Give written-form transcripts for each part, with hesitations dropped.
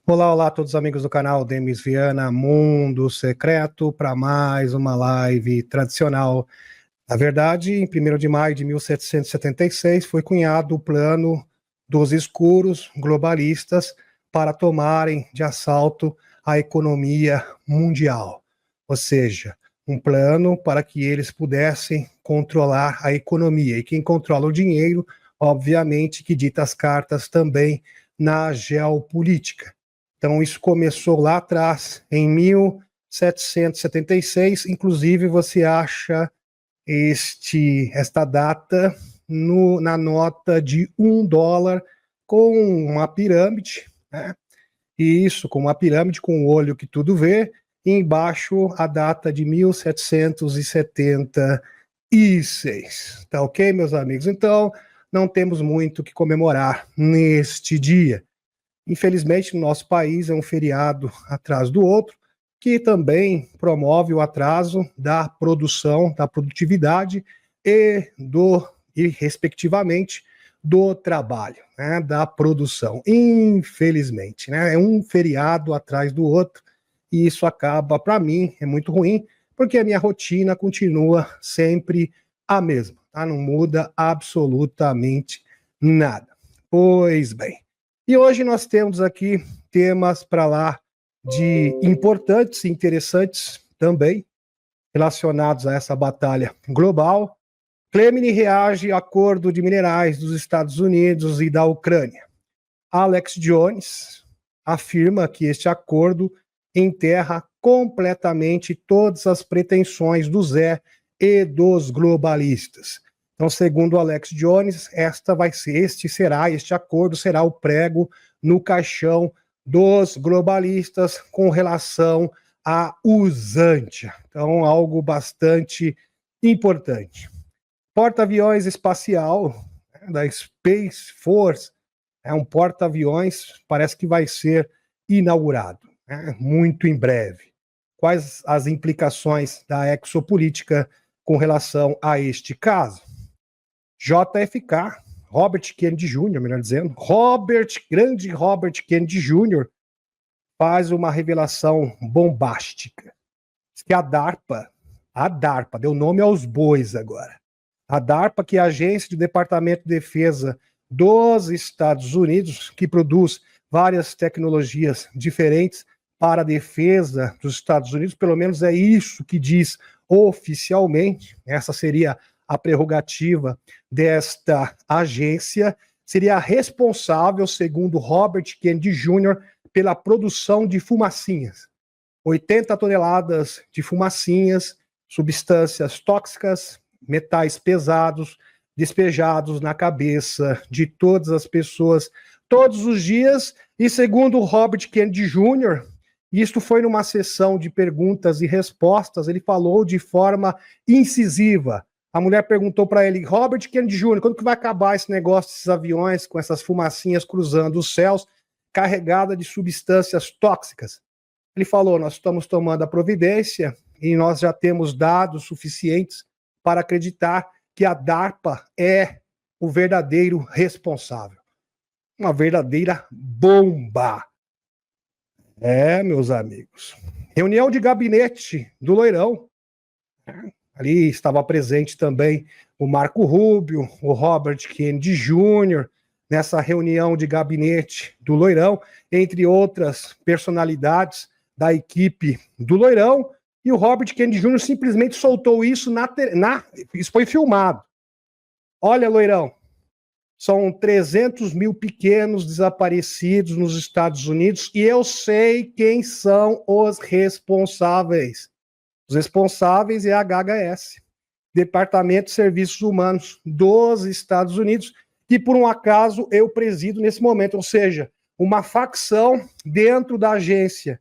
Olá, olá a todos os amigos do canal Demis Viana, Mundo Secreto, para mais uma live tradicional. Na verdade, em 1º de maio de 1776, foi cunhado o plano dos escuros globalistas para tomarem de assalto a economia mundial. Ou seja, um plano para que eles pudessem controlar a economia. E quem controla o dinheiro, obviamente, que dita as cartas também na geopolítica. Então, isso começou lá atrás, em 1776. Inclusive, você acha esta data na nota de $1 com uma pirâmide, né? E isso, com uma pirâmide com o olho que tudo vê, e embaixo a data de 1776. Tá ok, meus amigos? Então, não temos muito o que comemorar neste dia. Infelizmente, no nosso país é um feriado atrás do outro, que também promove o atraso da produção, da produtividade e respectivamente, do trabalho, né, da produção. Infelizmente, né, é um feriado atrás do outro, e isso acaba, para mim, é muito ruim, porque a minha rotina continua sempre a mesma, tá? Não muda absolutamente nada. Pois bem. E hoje nós temos aqui temas para lá de importantes e interessantes também, relacionados a essa batalha global. Kremlin reage ao acordo de minerais dos Estados Unidos e da Ucrânia. Alex Jones afirma que este acordo enterra completamente todas as pretensões do Zé e dos globalistas. Então, segundo Alex Jones, este acordo será o prego no caixão dos globalistas com relação à usantia. Então, algo bastante importante. Porta-aviões espacial, né, da Space Force, é um porta-aviões, parece que vai ser inaugurado, né, muito em breve. Quais as implicações da exopolítica com relação a este caso? JFK, Robert Kennedy Jr., melhor dizendo, grande Robert Kennedy Jr., faz uma revelação bombástica. Diz que a DARPA, deu nome aos bois agora. A DARPA, que é a agência do Departamento de Defesa dos Estados Unidos, que produz várias tecnologias diferentes para a defesa dos Estados Unidos, pelo menos é isso que diz oficialmente, essa seria a prerrogativa desta agência, seria responsável, segundo Robert Kennedy Jr., pela produção de fumacinhas. 80 toneladas de fumacinhas, substâncias tóxicas, metais pesados, despejados na cabeça de todas as pessoas, todos os dias, e segundo Robert Kennedy Jr., isto foi numa sessão de perguntas e respostas, ele falou de forma incisiva. A mulher perguntou para ele, Robert Kennedy Jr., quando que vai acabar esse negócio desses aviões com essas fumacinhas cruzando os céus, carregada de substâncias tóxicas? Ele falou, nós estamos tomando a providência e nós já temos dados suficientes para acreditar que a DARPA é o verdadeiro responsável. Uma verdadeira bomba. É, meus amigos. Reunião de gabinete do Loirão. Ali estava presente também o Marco Rubio, o Robert Kennedy Jr., nessa reunião de gabinete do Loirão, entre outras personalidades da equipe do Loirão, e o Robert Kennedy Jr. simplesmente soltou isso isso foi filmado. Olha, Loirão, são 300 mil pequenos desaparecidos nos Estados Unidos e eu sei quem são os responsáveis. Os responsáveis é a HHS, Departamento de Serviços Humanos dos Estados Unidos, que por um acaso eu presido nesse momento, ou seja, uma facção dentro da agência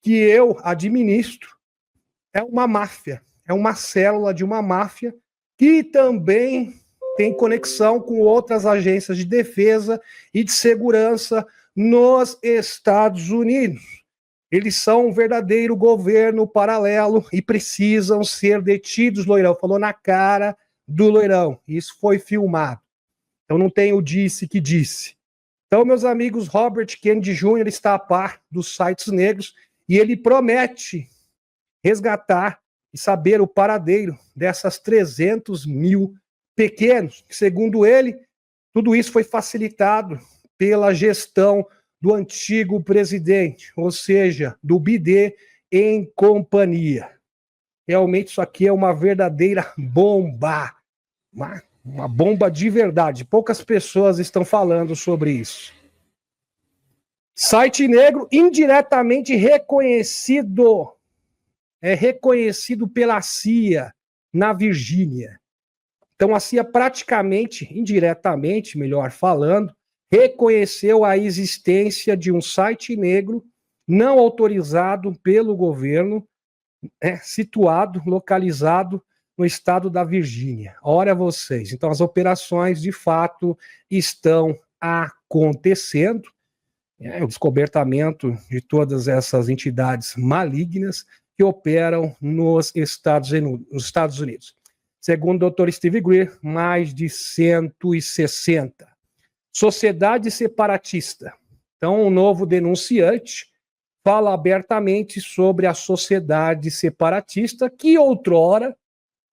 que eu administro é uma máfia, é uma célula de uma máfia que também tem conexão com outras agências de defesa e de segurança nos Estados Unidos. Eles são um verdadeiro governo paralelo e precisam ser detidos, Loirão. Falou na cara do Loirão. Isso foi filmado. Então não tem o disse que disse. Então, meus amigos, Robert Kennedy Jr. está a par dos sites negros e ele promete resgatar e saber o paradeiro dessas 300 mil pequenos. Segundo ele, tudo isso foi facilitado pela gestão do antigo presidente, ou seja, do Bidê em companhia. Realmente isso aqui é uma verdadeira bomba, uma bomba de verdade. Poucas pessoas estão falando sobre isso. Site negro indiretamente reconhecido, reconhecido pela CIA na Virgínia. Então a CIA praticamente, indiretamente, melhor falando, reconheceu a existência de um site negro não autorizado pelo governo, situado, localizado no estado da Virgínia. Ora vocês, então as operações de fato estão acontecendo, o descobertamento de todas essas entidades malignas que operam nos Estados Unidos. Segundo o Dr. Steve Greer, mais de 160. Sociedade separatista. Então, o novo denunciante fala abertamente sobre a sociedade separatista que outrora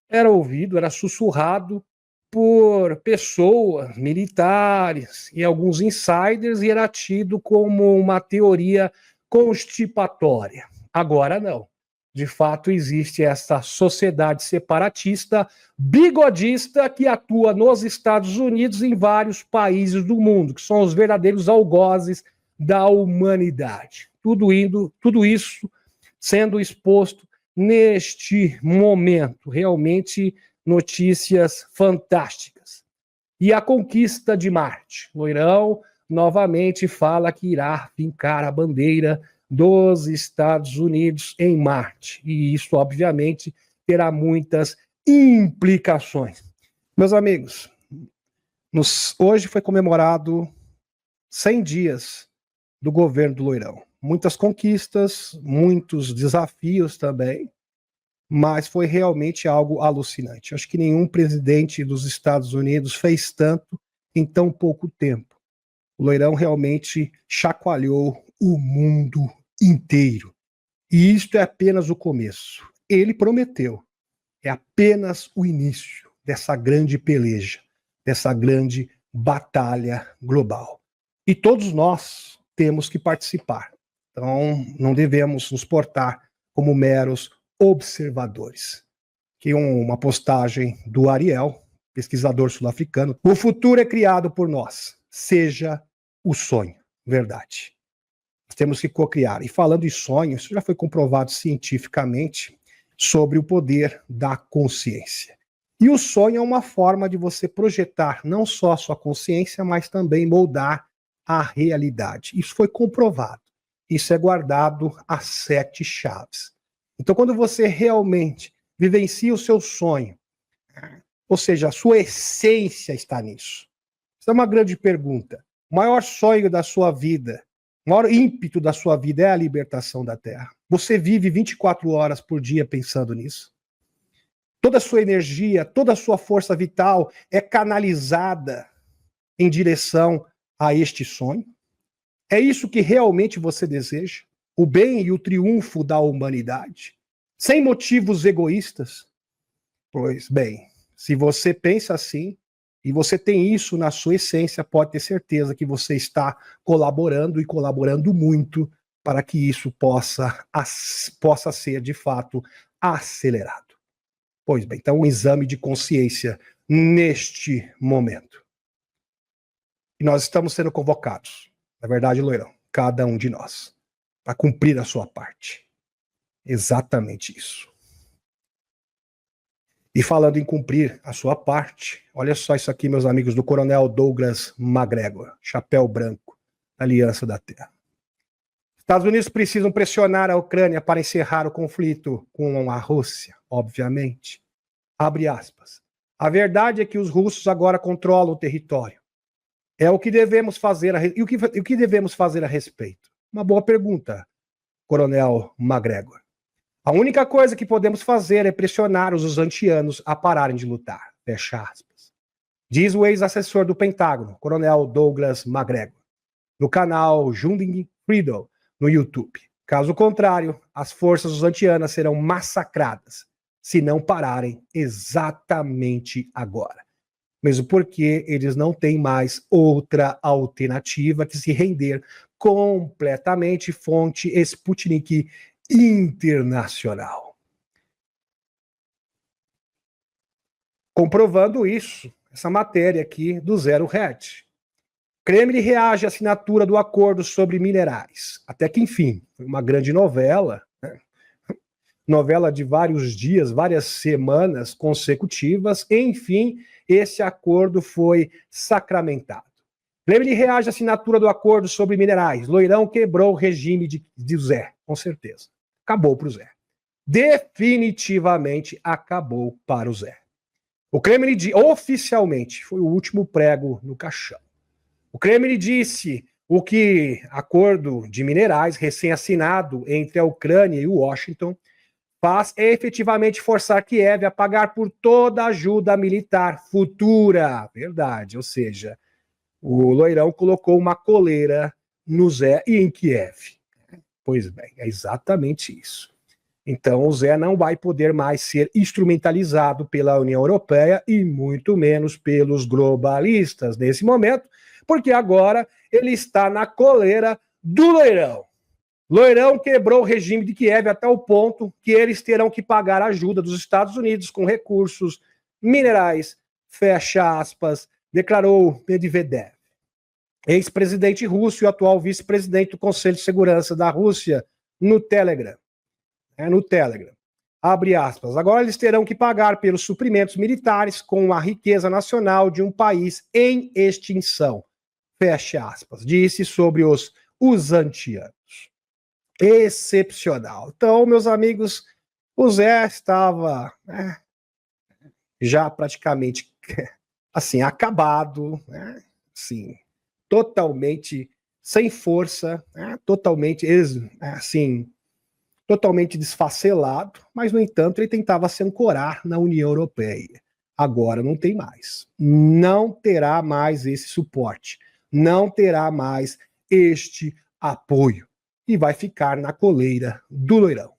era ouvido, era sussurrado por pessoas, militares e alguns insiders e era tido como uma teoria constipatória. Agora não. De fato, existe essa sociedade separatista bigodista que atua nos Estados Unidos e em vários países do mundo, que são os verdadeiros algozes da humanidade. Tudo isso sendo exposto neste momento. Realmente notícias fantásticas. E a conquista de Marte. Loirão novamente fala que irá fincar a bandeira dos Estados Unidos em Marte. E isso, obviamente, terá muitas implicações. Meus amigos, hoje foi comemorado 100 dias do governo do Loirão. Muitas conquistas, muitos desafios também, mas foi realmente algo alucinante. Acho que nenhum presidente dos Estados Unidos fez tanto em tão pouco tempo. O Loirão realmente chacoalhou o mundo inteiro. E isto é apenas o começo. Ele prometeu. É apenas o início dessa grande peleja, dessa grande batalha global. E todos nós temos que participar. Então, não devemos nos portar como meros observadores. Que uma postagem do Ariel, pesquisador sul-africano. O futuro é criado por nós. Seja o sonho. Verdade. Nós temos que cocriar. E falando em sonhos, isso já foi comprovado cientificamente sobre o poder da consciência. E o sonho é uma forma de você projetar não só a sua consciência, mas também moldar a realidade. Isso foi comprovado. Isso é guardado a 7 chaves. Então, quando você realmente vivencia o seu sonho, ou seja, a sua essência está nisso. Isso é uma grande pergunta. O maior sonho da sua vida, o maior ímpeto da sua vida é a libertação da Terra. Você vive 24 horas por dia pensando nisso. Toda a sua energia, toda a sua força vital é canalizada em direção a este sonho. É isso que realmente você deseja? O bem e o triunfo da humanidade? Sem motivos egoístas? Pois bem, se você pensa assim, e você tem isso na sua essência, pode ter certeza que você está colaborando e colaborando muito para que isso possa ser, de fato, acelerado. Pois bem, então um exame de consciência neste momento. E nós estamos sendo convocados, na verdade, Loirão, cada um de nós, para cumprir a sua parte. Exatamente isso. E falando em cumprir a sua parte, olha só isso aqui, meus amigos, do Coronel Douglas MacGregor, chapéu branco, Aliança da Terra. Estados Unidos precisam pressionar a Ucrânia para encerrar o conflito com a Rússia, obviamente. Abre aspas. A verdade é que os russos agora controlam o território. É o que devemos fazer e o que devemos fazer a respeito? Uma boa pergunta, Coronel MacGregor. A única coisa que podemos fazer é pressionar os usantianos a pararem de lutar. Fecha aspas. Diz o ex-assessor do Pentágono, Coronel Douglas MacGregor. no canal Junding Freedom no YouTube. Caso contrário, as forças usantianas serão massacradas se não pararem exatamente agora. Mesmo porque eles não têm mais outra alternativa que se render completamente, fonte Sputnik Internacional. Comprovando isso, essa matéria aqui do Zero Hedge. Kremlin reage à assinatura do acordo sobre minerais. Até que, enfim, foi uma grande novela, né? Novela de vários dias, várias semanas consecutivas. Enfim, esse acordo foi sacramentado. Kremlin reage à assinatura do acordo sobre minerais. Loirão quebrou o regime de Zé, com certeza. Acabou para o Zé. Definitivamente acabou para o Zé. O Kremlin, oficialmente, foi o último prego no caixão. O Kremlin disse o que acordo de minerais recém-assinado entre a Ucrânia e Washington faz é efetivamente forçar Kiev a pagar por toda ajuda militar futura. Verdade, ou seja, o Loirão colocou uma coleira no Zé e em Kiev. Pois bem, é exatamente isso. Então, o Zé não vai poder mais ser instrumentalizado pela União Europeia e muito menos pelos globalistas nesse momento, porque agora ele está na coleira do Loirão. Loirão quebrou o regime de Kiev até o ponto que eles terão que pagar a ajuda dos Estados Unidos com recursos minerais, fecha aspas, declarou Medvedev. Ex-presidente russo e atual vice-presidente do Conselho de Segurança da Rússia no Telegram. No Telegram. Abre aspas. Agora eles terão que pagar pelos suprimentos militares com a riqueza nacional de um país em extinção. Fecha aspas. Disse sobre os usantianos. Excepcional. Então, meus amigos, o Zé estava já praticamente assim, acabado, assim, totalmente sem força, totalmente assim, totalmente desfacelado, mas, no entanto, ele tentava se ancorar na União Europeia. Agora não tem mais. Não terá mais esse suporte. Não terá mais este apoio. E vai ficar na coleira do Loirão.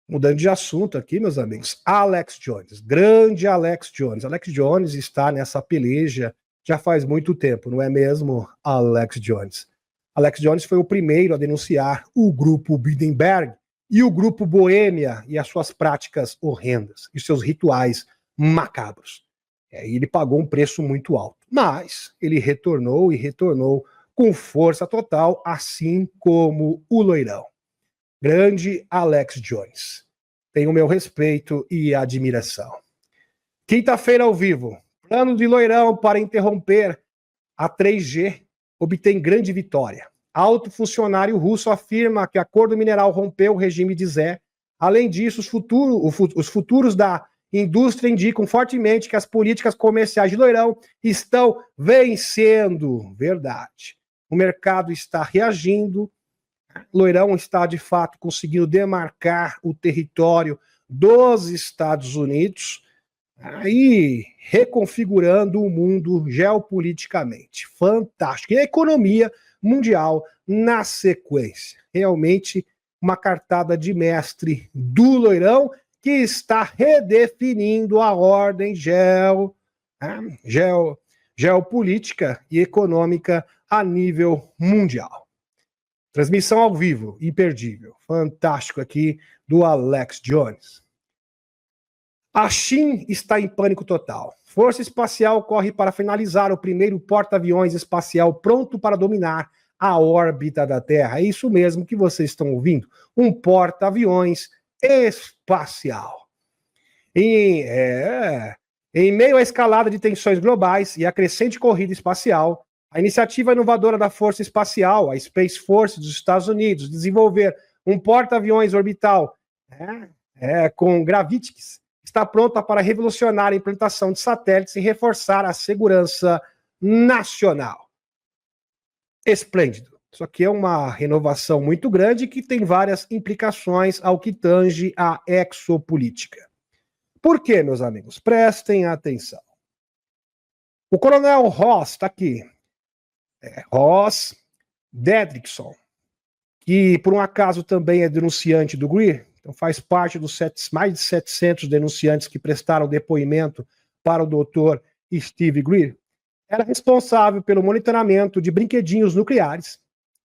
Mudando de assunto aqui, meus amigos, Alex Jones, grande Alex Jones. Alex Jones está nessa peleja já faz muito tempo, não é mesmo, Alex Jones? Alex Jones foi o primeiro a denunciar o grupo Bilderberg e o grupo Boêmia e as suas práticas horrendas e seus rituais macabros. E ele pagou um preço muito alto, mas ele retornou e retornou com força total, assim como o Loirão. Grande Alex Jones. Tem o meu respeito e admiração. Quinta-feira ao vivo. Plano de Loirão para interromper a 3G obtém grande vitória. Alto funcionário russo afirma que acordo mineral rompeu o regime de Zé. Além disso, os futuros da indústria indicam fortemente que as políticas comerciais de Loirão estão vencendo. Verdade. O mercado está reagindo. Loirão está, de fato, conseguindo demarcar o território dos Estados Unidos e reconfigurando o mundo geopoliticamente. Fantástico. E a economia mundial na sequência. Realmente uma cartada de mestre do Loirão que está redefinindo a ordem geopolítica e econômica a nível mundial. Transmissão ao vivo, imperdível. Fantástico aqui do Alex Jones. A China está em pânico total. Força Espacial corre para finalizar o primeiro porta-aviões espacial pronto para dominar a órbita da Terra. É isso mesmo que vocês estão ouvindo. Um porta-aviões espacial. Em meio à escalada de tensões globais e à crescente corrida espacial, a iniciativa inovadora da Força Espacial, a Space Force dos Estados Unidos, desenvolver um porta-aviões orbital com Gravitics, está pronta para revolucionar a implantação de satélites e reforçar a segurança nacional. Esplêndido. Isso aqui é uma renovação muito grande que tem várias implicações ao que tange a exopolítica. Por quê, meus amigos? Prestem atenção. O coronel Ross está aqui. Ross Dedrickson, que por um acaso também é denunciante do Greer, então faz parte dos mais de 700 denunciantes que prestaram depoimento para o Dr. Steve Greer, era responsável pelo monitoramento de brinquedinhos nucleares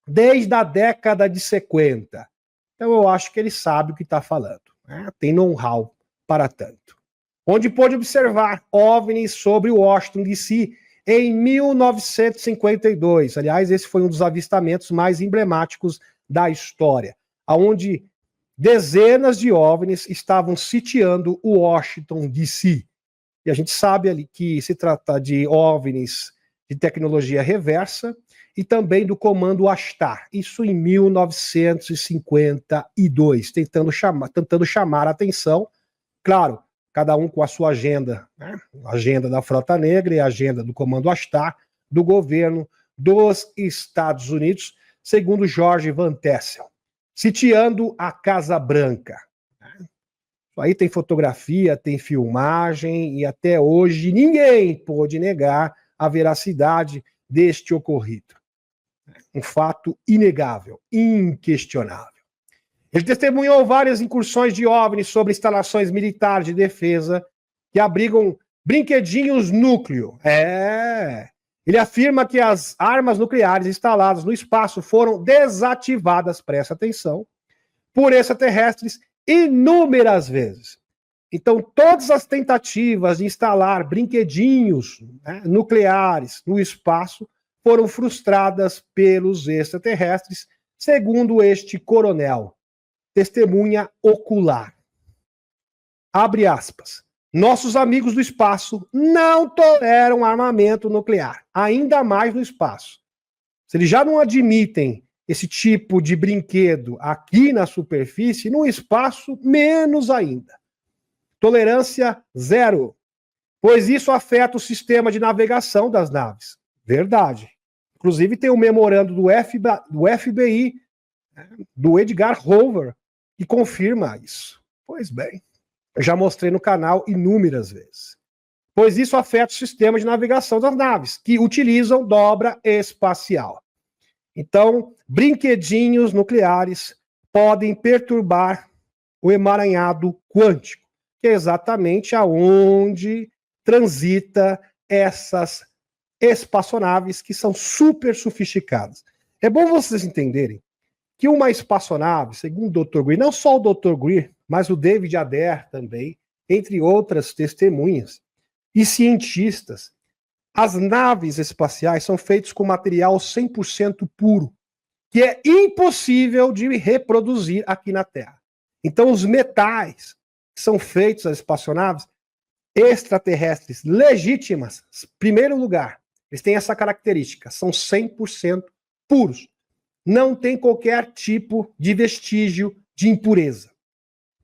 desde a década de 50. Então eu acho que ele sabe o que está falando, né? Tem know-how para tanto. Onde pôde observar OVNIs sobre Washington, D.C., em 1952. Aliás, esse foi um dos avistamentos mais emblemáticos da história, onde dezenas de OVNIs estavam sitiando o Washington, D.C. E a gente sabe ali que se trata de OVNIs de tecnologia reversa e também do comando Ashtar, isso em 1952, tentando chamar a atenção, claro, cada um com a sua agenda, né? A agenda da Frota Negra e a agenda do comando Ashtar, do governo dos Estados Unidos, segundo George Van Tassel, sitiando a Casa Branca. Aí tem fotografia, tem filmagem, e até hoje ninguém pôde negar a veracidade deste ocorrido. Um fato inegável, inquestionável. Ele testemunhou várias incursões de OVNIs sobre instalações militares de defesa que abrigam brinquedinhos núcleo. Ele afirma que as armas nucleares instaladas no espaço foram desativadas, presta atenção, por extraterrestres inúmeras vezes. Então, todas as tentativas de instalar brinquedinhos, né, nucleares no espaço foram frustradas pelos extraterrestres, segundo este coronel. Testemunha ocular. Abre aspas. Nossos amigos do espaço não toleram armamento nuclear, ainda mais no espaço. Se eles já não admitem esse tipo de brinquedo aqui na superfície, no espaço, menos ainda. Tolerância zero, pois isso afeta o sistema de navegação das naves. Verdade. Inclusive tem um memorando do FBI, do Edgar Hoover, que confirma isso. Pois bem, eu já mostrei no canal inúmeras vezes. Pois isso afeta o sistema de navegação das naves, que utilizam dobra espacial. Então, brinquedinhos nucleares podem perturbar o emaranhado quântico, que é exatamente aonde transita essas espaçonaves que são super sofisticadas. É bom vocês entenderem que uma espaçonave, segundo o Dr. Greer, não só o Dr. Greer, mas o David Adair também, entre outras testemunhas e cientistas, as naves espaciais são feitas com material 100% puro, que é impossível de reproduzir aqui na Terra. Então, os metais que são feitos as espaçonaves extraterrestres legítimas, em primeiro lugar, eles têm essa característica, são 100% puros. Não tem qualquer tipo de vestígio de impureza.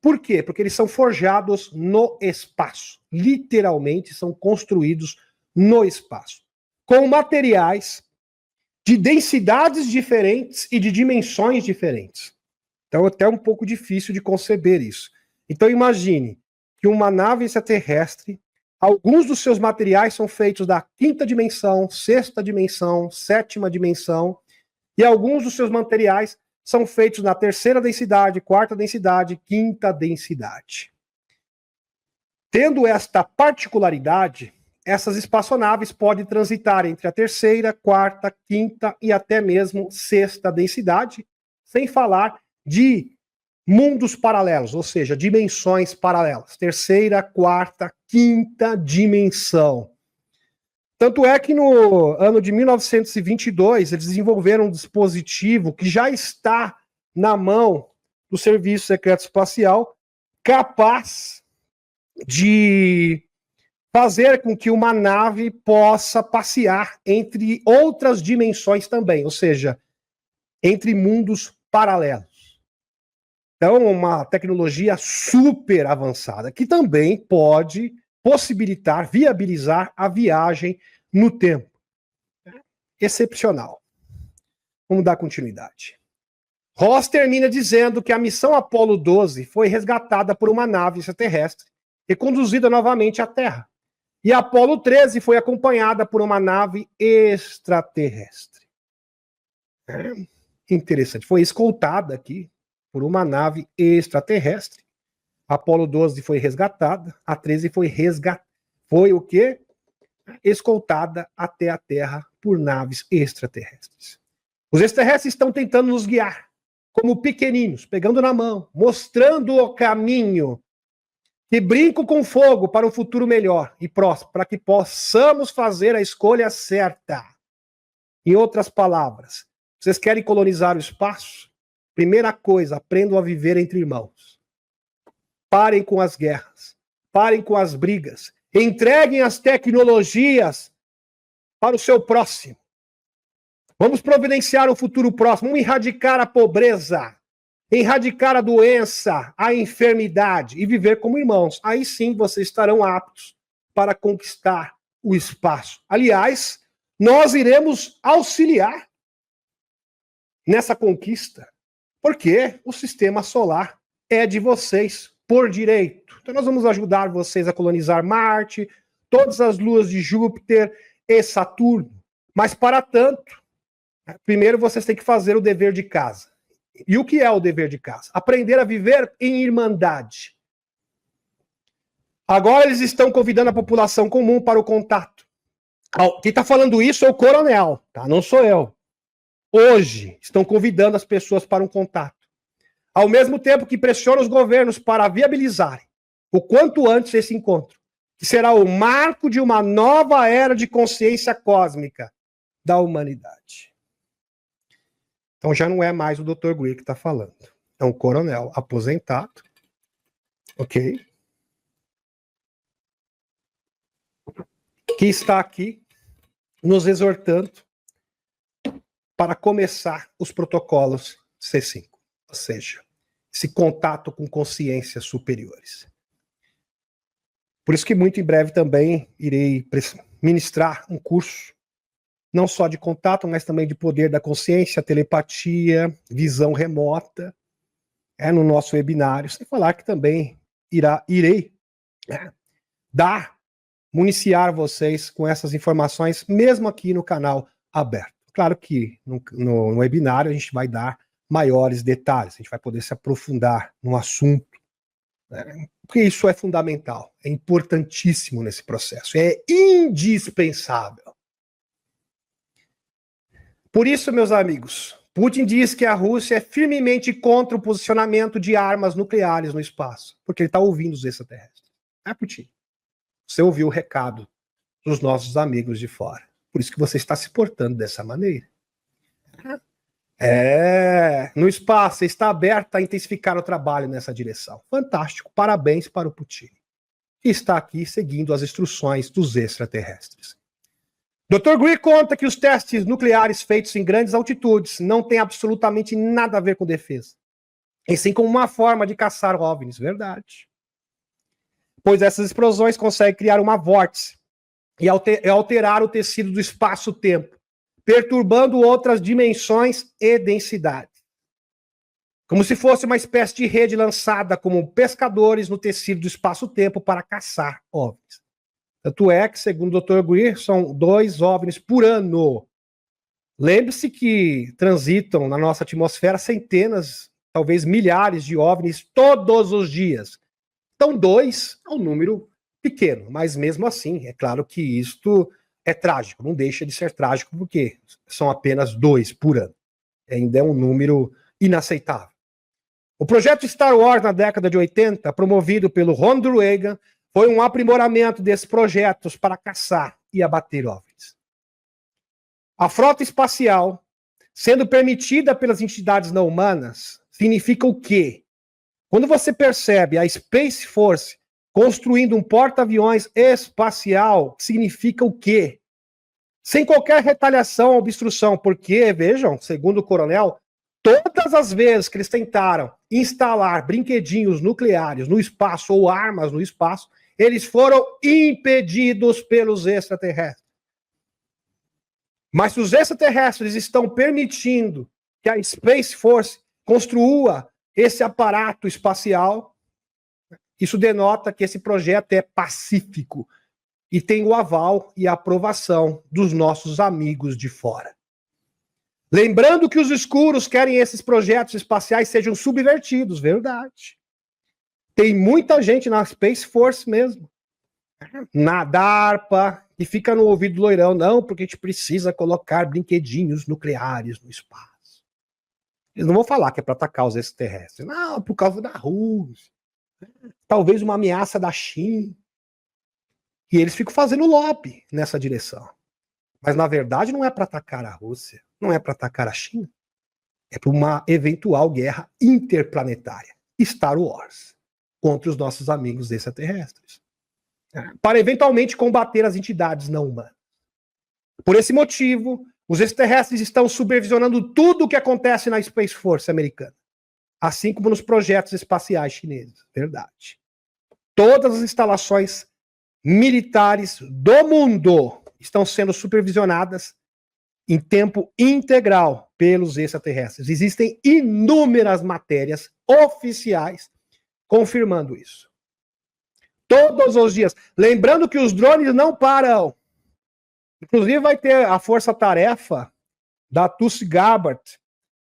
Por quê? Porque eles são forjados no espaço. Literalmente, são construídos no espaço, com materiais de densidades diferentes e de dimensões diferentes. Então, é até um pouco difícil de conceber isso. Então, imagine que uma nave extraterrestre, alguns dos seus materiais são feitos da 5ª dimensão, 6ª dimensão, 7ª dimensão, e alguns dos seus materiais são feitos na 3ª densidade, 4ª densidade, 5ª densidade. Tendo esta particularidade, essas espaçonaves podem transitar entre a 3ª, 4ª, 5ª e até mesmo 6ª densidade, sem falar de mundos paralelos, ou seja, dimensões paralelas. 3ª, 4ª, 5ª dimensão. Tanto é que no ano de 1922, eles desenvolveram um dispositivo que já está na mão do Serviço Secreto Espacial, capaz de fazer com que uma nave possa passear entre outras dimensões também, ou seja, entre mundos paralelos. Então, uma tecnologia super avançada, que também pode possibilitar, viabilizar a viagem no tempo. Excepcional. Vamos dar continuidade. Ross termina dizendo que a missão Apollo 12 foi resgatada por uma nave extraterrestre e conduzida novamente à Terra. E a Apollo 13 foi acompanhada por uma nave extraterrestre. É interessante. Foi escoltada aqui por uma nave extraterrestre. A Apollo 12 foi resgatada, a 13 foi resgatada. Foi o quê? Escoltada até a Terra por naves extraterrestres. Os extraterrestres estão tentando nos guiar, como pequeninos, pegando na mão, mostrando o caminho, que brinco com fogo para um futuro melhor e próximo, para que possamos fazer a escolha certa. Em outras palavras, vocês querem colonizar o espaço? Primeira coisa, aprendam a viver entre irmãos. Parem com as guerras, parem com as brigas, entreguem as tecnologias para o seu próximo. Vamos providenciar um futuro próximo, vamos erradicar a pobreza, erradicar a doença, a enfermidade e viver como irmãos. Aí sim vocês estarão aptos para conquistar o espaço. Aliás, nós iremos auxiliar nessa conquista, porque o sistema solar é de vocês por direito. Então nós vamos ajudar vocês a colonizar Marte, todas as luas de Júpiter e Saturno. Mas para tanto, primeiro vocês têm que fazer o dever de casa. E o que é o dever de casa? Aprender a viver em irmandade. Agora eles estão convidando a população comum para o contato. Quem está falando isso é o coronel, tá? Não sou eu. Hoje estão convidando as pessoas para um contato. Ao mesmo tempo que pressiona os governos para viabilizarem o quanto antes esse encontro, que será o marco de uma nova era de consciência cósmica da humanidade. Então já não é mais o Dr. Greer que está falando. É um coronel aposentado, ok? Que está aqui nos exortando para começar os protocolos C5. Ou seja, esse contato com consciências superiores. Por isso que muito em breve também irei ministrar um curso não só de contato, mas também de poder da consciência, telepatia, visão remota, no nosso webinário. Sem falar que também irei municiar vocês com essas informações, mesmo aqui no canal aberto. Claro que no webinário a gente vai dar maiores detalhes, a gente vai poder se aprofundar no assunto, porque isso é fundamental, é importantíssimo nesse processo, é indispensável. Por isso, meus amigos, Putin diz que a Rússia é firmemente contra o posicionamento de armas nucleares no espaço, porque ele está ouvindo os extraterrestres. Putin, você ouviu o recado dos nossos amigos de fora. Por isso que você está se portando dessa maneira. No espaço, você está aberto a intensificar o trabalho nessa direção. Fantástico, parabéns para o Putin, que está aqui seguindo as instruções dos extraterrestres. Dr. Greer conta que os testes nucleares feitos em grandes altitudes não têm absolutamente nada a ver com defesa, e sim com uma forma de caçar OVNIs, verdade. Pois essas explosões conseguem criar uma vórtice e alterar o tecido do espaço-tempo, perturbando outras dimensões e densidades. Como se fosse uma espécie de rede lançada como pescadores no tecido do espaço-tempo para caçar OVNIs. Tanto é que, segundo o Dr. Greer, são 2 OVNIs por ano. Lembre-se que transitam na nossa atmosfera centenas, talvez milhares de OVNIs todos os dias. Então, 2 é um número pequeno, mas mesmo assim, é claro que isto é trágico, não deixa de ser trágico, porque são apenas 2 por ano. Ainda é um número inaceitável. O projeto Star Wars na década de 80, promovido pelo Ronald Reagan, foi um aprimoramento desses projetos para caçar e abater OVNIs. A frota espacial, sendo permitida pelas entidades não humanas, significa o quê? Quando você percebe a Space Force construindo um porta-aviões espacial, significa o quê? Sem qualquer retaliação ou obstrução, porque, vejam, segundo o coronel, todas as vezes que eles tentaram instalar brinquedinhos nucleares no espaço ou armas no espaço, eles foram impedidos pelos extraterrestres. Mas se os extraterrestres estão permitindo que a Space Force construa esse aparato espacial, isso denota que esse projeto é pacífico e tem o aval e a aprovação dos nossos amigos de fora. Lembrando que os escuros querem esses projetos espaciais sejam subvertidos, verdade. Tem muita gente na Space Force mesmo, na DARPA, que fica no ouvido do loirão, não, porque a gente precisa colocar brinquedinhos nucleares no espaço. Eles não vão falar que é para atacar os extraterrestres, não, por causa da Rússia, talvez uma ameaça da China. E eles ficam fazendo lobby nessa direção. Mas, na verdade, não é para atacar a Rússia, não é para atacar a China. É para uma eventual guerra interplanetária. Star Wars. Contra os nossos amigos extraterrestres. Para, eventualmente, combater as entidades não humanas. Por esse motivo, os extraterrestres estão supervisionando tudo o que acontece na Space Force americana. Assim como nos projetos espaciais chineses. Verdade. Todas as instalações militares do mundo estão sendo supervisionadas em tempo integral pelos extraterrestres. Existem inúmeras matérias oficiais confirmando isso. Todos os dias. Lembrando que os drones não param. Inclusive vai ter a força-tarefa da Tulsi Gabbard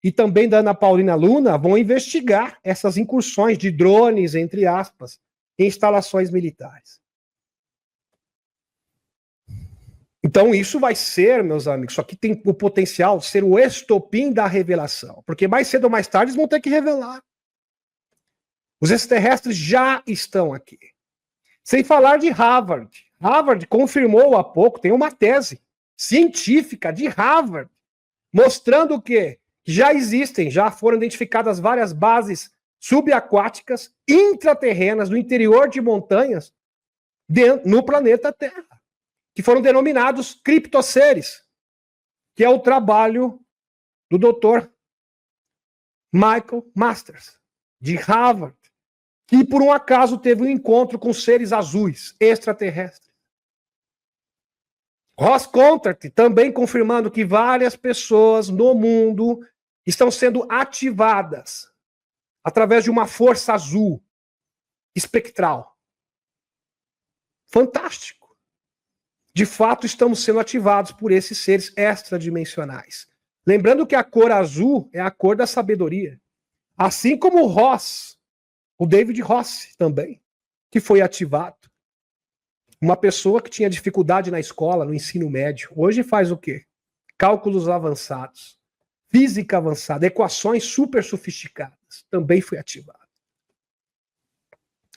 e também da Ana Paulina Luna vão investigar essas incursões de drones, entre aspas, em instalações militares. Então isso vai ser, meus amigos, isso aqui tem o potencial de ser o estopim da revelação, porque mais cedo ou mais tarde eles vão ter que revelar. Os extraterrestres já estão aqui. Sem falar de Harvard. Harvard confirmou há pouco, tem uma tese científica de Harvard, mostrando o quê? Que já existem, já foram identificadas várias bases subaquáticas, intraterrenas, no interior de montanhas, no planeta Terra, que foram denominados criptoseres, que é o trabalho do Dr. Michael Masters, de Harvard, que por um acaso teve um encontro com seres azuis, extraterrestres. Ross Contart também confirmando que várias pessoas no mundo estão sendo ativadas através de uma força azul espectral. Fantástico. De fato, estamos sendo ativados por esses seres extradimensionais. Lembrando que a cor azul é a cor da sabedoria. Assim como o Ross, o David Ross também, que foi ativado. Uma pessoa que tinha dificuldade na escola, no ensino médio, hoje faz o quê? Cálculos avançados, física avançada, equações super sofisticadas. Também foi ativado.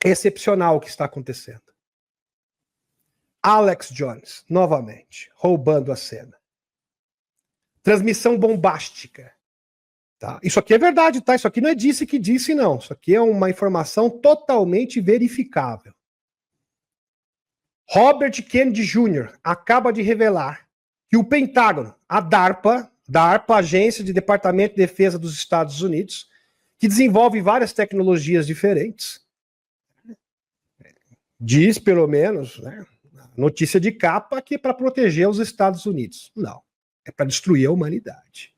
É excepcional o que está acontecendo. Alex Jones, novamente, roubando a cena. Transmissão bombástica. Tá? Isso aqui é verdade, tá? Isso aqui não é disse que disse, não. Isso aqui é uma informação totalmente verificável. Robert Kennedy Jr. acaba de revelar que o Pentágono, a DARPA, Agência de Departamento de Defesa dos Estados Unidos, que desenvolve várias tecnologias diferentes, diz, pelo menos, né, notícia de capa, que é para proteger os Estados Unidos. Não, é para destruir a humanidade.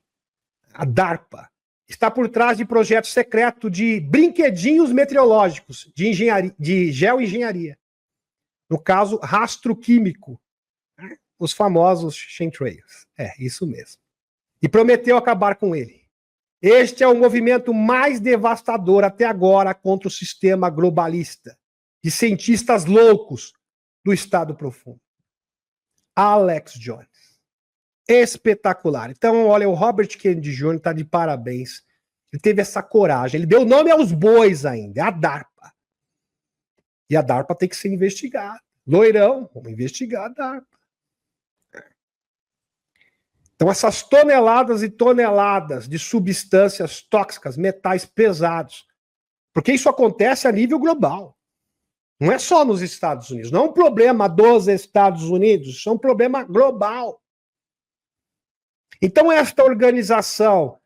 A DARPA está por trás de projetos secretos de brinquedinhos meteorológicos, de engenharia, de geoengenharia. No caso, rastro químico, né? Os famosos chemtrails. É, isso mesmo. E prometeu acabar com ele. Este é o movimento mais devastador até agora contra o sistema globalista, de cientistas loucos do Estado Profundo. Alex Jones. Espetacular. Então, olha, o Robert Kennedy Jr. está de parabéns. Ele teve essa coragem. Ele deu nome aos bois ainda, é a DARPA. E a DARPA tem que ser investigada. Loirão, vamos investigar a DARPA. Então, essas toneladas e toneladas de substâncias tóxicas, metais pesados, porque isso acontece a nível global. Não é só nos Estados Unidos. Não é um problema dos Estados Unidos, isso é um problema global. Então, esta organização,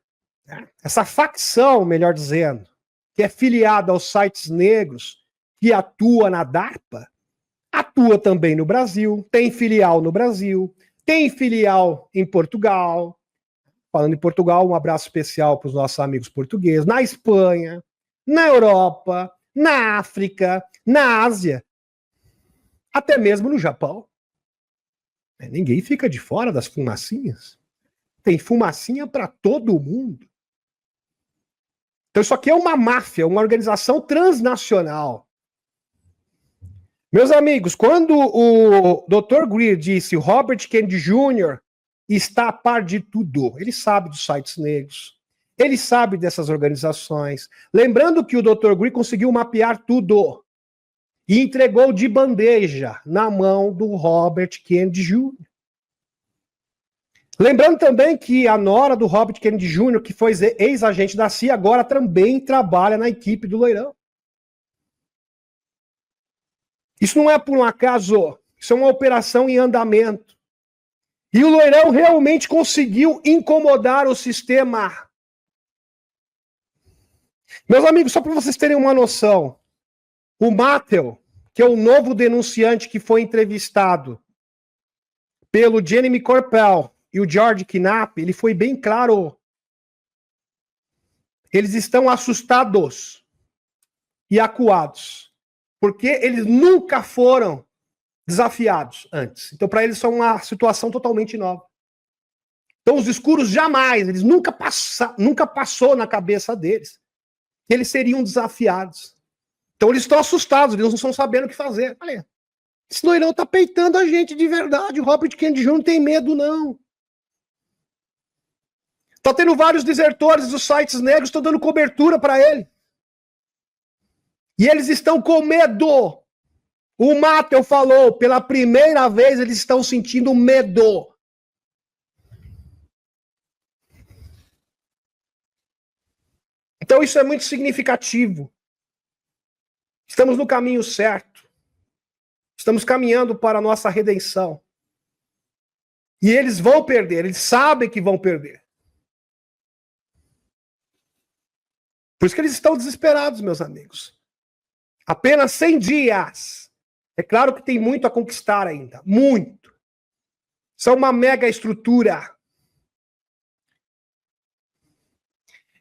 essa facção, melhor dizendo, que é filiada aos sites negros, que atua na DARPA, atua também no Brasil, tem filial no Brasil, tem filial em Portugal. Falando em Portugal, um abraço especial para os nossos amigos portugueses, na Espanha, na Europa, na África, na Ásia, até mesmo no Japão. Ninguém fica de fora das fumacinhas. Tem fumacinha para todo mundo. Então isso aqui é uma máfia, uma organização transnacional. Meus amigos, quando o Dr. Greer disse o Robert Kennedy Jr. está a par de tudo, ele sabe dos sites negros, ele sabe dessas organizações. Lembrando que o Dr. Greer conseguiu mapear tudo e entregou de bandeja na mão do Robert Kennedy Jr. Lembrando também que a nora do Robert Kennedy Jr., que foi ex-agente da CIA, agora também trabalha na equipe do Loirão. Isso não é por um acaso, isso é uma operação em andamento. E o Loirão realmente conseguiu incomodar o sistema. Meus amigos, só para vocês terem uma noção, o Mattel, que é o novo denunciante que foi entrevistado pelo Jeremy Corbell e o George Knapp, ele foi bem claro. Eles estão assustados e acuados, porque eles nunca foram desafiados antes. Então, para eles, é uma situação totalmente nova. Então, os escuros jamais, eles nunca passou na cabeça deles que eles seriam desafiados. Então, eles estão assustados, eles não estão sabendo o que fazer. Olha, esse Loirão tá peitando a gente de verdade. O Robert Kennedy Jr. não tem medo, não. Tá tendo vários desertores dos sites negros, estão dando cobertura para ele. E eles estão com medo. O Mattel falou, pela primeira vez eles estão sentindo medo. Então isso é muito significativo. Estamos no caminho certo. Estamos caminhando para a nossa redenção. E eles vão perder, eles sabem que vão perder. Por isso que eles estão desesperados, meus amigos. Apenas 100 dias. É claro que tem muito a conquistar ainda. Muito. São uma mega estrutura.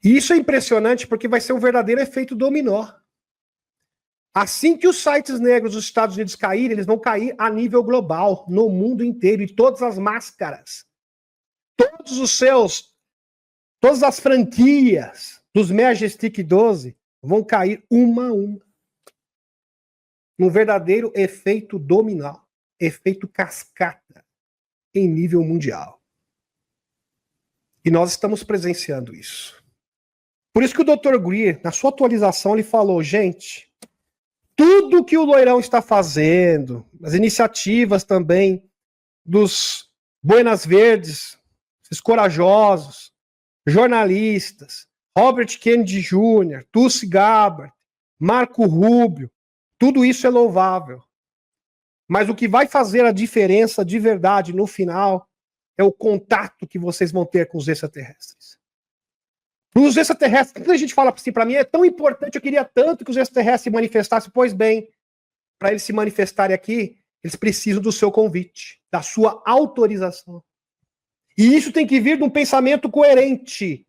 E isso é impressionante porque vai ser um verdadeiro efeito dominó. Assim que os sites negros dos Estados Unidos caírem, eles vão cair a nível global, no mundo inteiro. E todas as máscaras, todas as franquias dos Majestic 12 vão cair uma a uma. Um verdadeiro efeito dominó, efeito cascata em nível mundial. E nós estamos presenciando isso. Por isso que o Dr. Greer, na sua atualização, ele falou, gente, tudo que o Loirão está fazendo, as iniciativas também dos Buenas Verdes, esses corajosos, jornalistas, Robert Kennedy Jr., Tulsi Gabbard, Marco Rubio, tudo isso é louvável. Mas o que vai fazer a diferença de verdade no final é o contato que vocês vão ter com os extraterrestres. Os extraterrestres, quando a gente fala assim, para mim é tão importante, eu queria tanto que os extraterrestres se manifestassem, pois bem, para eles se manifestarem aqui, eles precisam do seu convite, da sua autorização. E isso tem que vir de um pensamento coerente,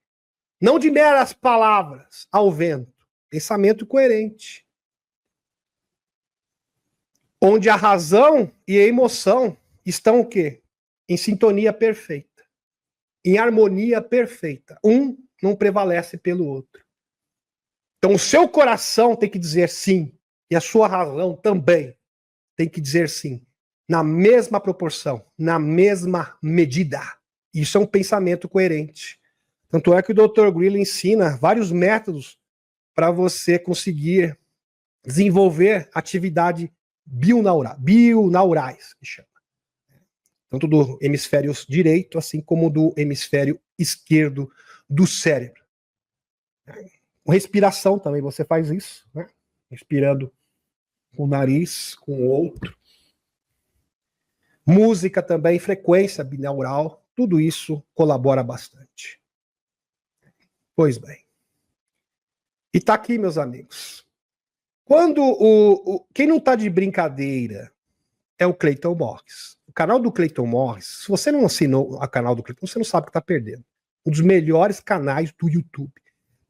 não de meras palavras ao vento. Pensamento coerente. Onde a razão e a emoção estão o quê? Em sintonia perfeita. Em harmonia perfeita. Um não prevalece pelo outro. Então o seu coração tem que dizer sim. E a sua razão também tem que dizer sim. Na mesma proporção. Na mesma medida. Isso é um pensamento coerente. Tanto é que o Dr. Greer ensina vários métodos para você conseguir desenvolver atividade bionaurais, que chama. Tanto do hemisfério direito, assim como do hemisfério esquerdo do cérebro. Com respiração também você faz isso, né? Respirando com o nariz, com o outro. Música também, frequência binaural, tudo isso colabora bastante. Pois bem. E tá aqui, meus amigos. Quando quem não tá de brincadeira é o Clayton Morris. O canal do Clayton Morris, se você não assinou o canal do Clayton, você não sabe o que tá perdendo. Um dos melhores canais do YouTube.